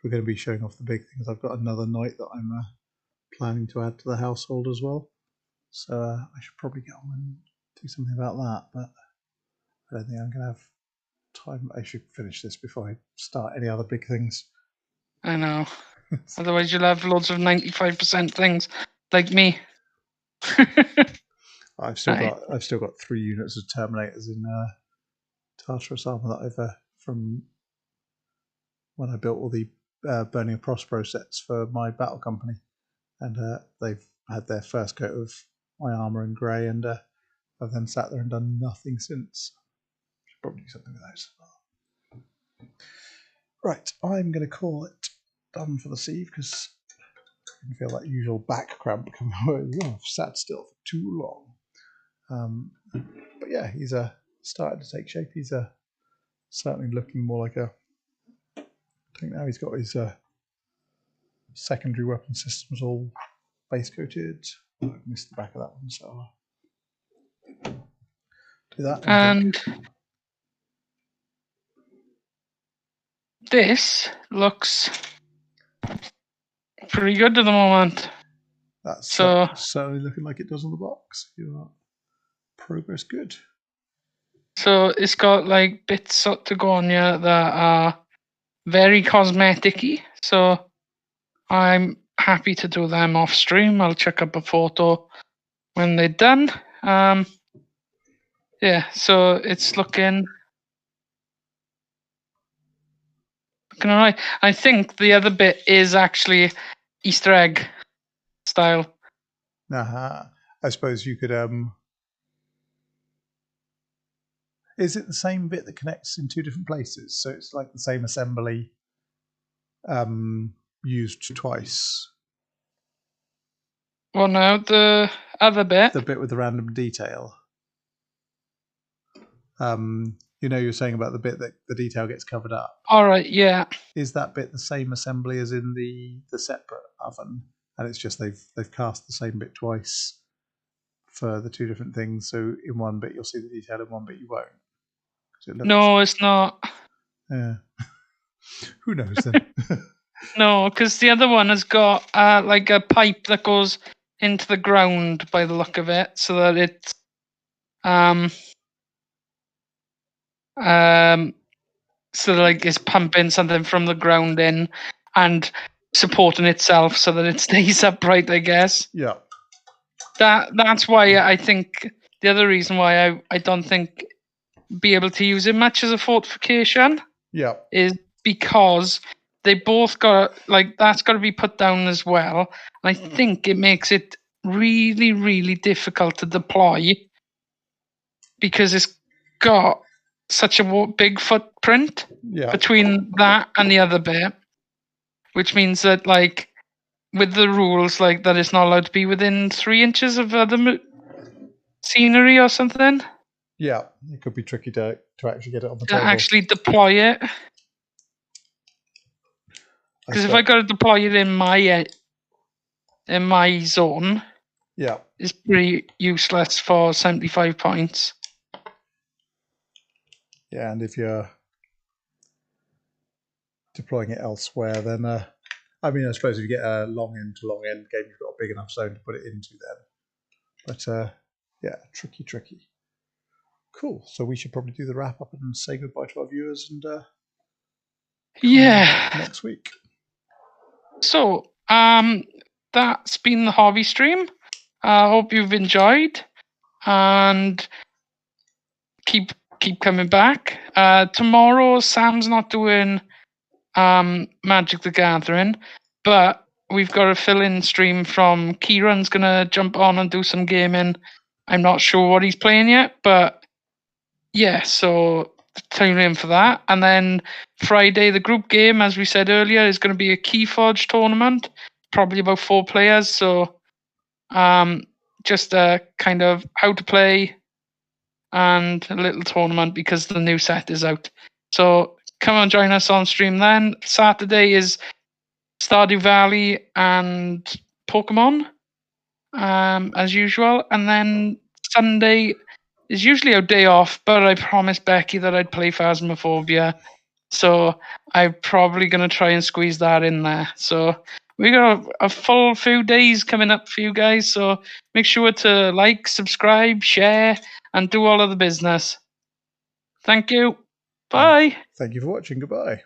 we're going to be showing off the big things, I've got another night that I'm planning to add to the household as well. So I should probably get on and do something about that, but I don't think I'm going to have time. I should finish this before I start any other big things. I know. Otherwise you'll have loads of 95% things, like me. I've still got 3 units of Terminators in Tartarus armor that I've from when I built all the Burning of Prospero sets for my battle company, and they've had their first coat of my armor in grey, and I've then sat there and done nothing since. Should probably do something with those. Right, I'm going to call it done for this eve because I can feel that usual back cramp coming over. I've sat still for too long. But yeah, he's started to take shape. He's certainly looking more like a. I think now he's got his secondary weapon systems all base coated. I missed the back of that one, so I'll do that. And this looks pretty good at the moment. That's So certainly looking like it does on the box. Your progress good. So it's got like bits to go on here that are very cosmetic-y. So I'm happy to do them off stream. I'll check up a photo when they're done. Yeah, so it's looking alright. I think the other bit is actually Easter egg style. I suppose you could is it the same bit that connects in two different places? So it's like the same assembly used twice. Well, no, the other bit. The bit with the random detail. You're saying about the bit that the detail gets covered up. All right, yeah. Is that bit the same assembly as in the separate oven? And it's just they've cast the same bit twice for the two different things. So in one bit you'll see the detail, in one bit you won't. No, it's not. Yeah. Who knows then? No, because the other one has got like a pipe that goes into the ground by the look of it, so that it's so like it's pumping something from the ground in and supporting itself so that it stays upright, I guess. Yeah. That's why I think the other reason why I don't think be able to use it much as a fortification. Yeah. Is because they both got that's got to be put down as well. And I think it makes it really, really difficult to deploy because it's got such a big footprint between that and the other bit, which means that with the rules that it's not allowed to be within 3 inches of other scenery or something. Yeah, it could be tricky to actually get it on the table. Actually deploy it. Because if I got to deploy it in my zone, yeah, it's pretty useless for 75 points. Yeah, and if you're deploying it elsewhere, then I suppose if you get a long end to long end game, you've got a big enough zone to put it into then. But yeah, tricky. Cool. So we should probably do the wrap up and say goodbye to our viewers and next week. So that's been the hobby stream. I hope you've enjoyed and keep coming back. Tomorrow Sam's not doing Magic the Gathering, but we've got a fill-in stream from Kieran's gonna jump on and do some gaming. I'm not sure what he's playing yet, but yeah, so tune in for that. And then Friday, the group game, as we said earlier, is going to be a Keyforge tournament, probably about 4 players. So just kind of how to play and a little tournament because the new set is out. So come and join us on stream then. Saturday is Stardew Valley and Pokemon, as usual. And then Sunday is usually a day off, but I promised Becky that I'd play Phasmophobia. So I'm probably going to try and squeeze that in there. So we got a full few days coming up for you guys. So make sure to like, subscribe, share, and do all of the business. Thank you. Bye. Thank you for watching. Goodbye.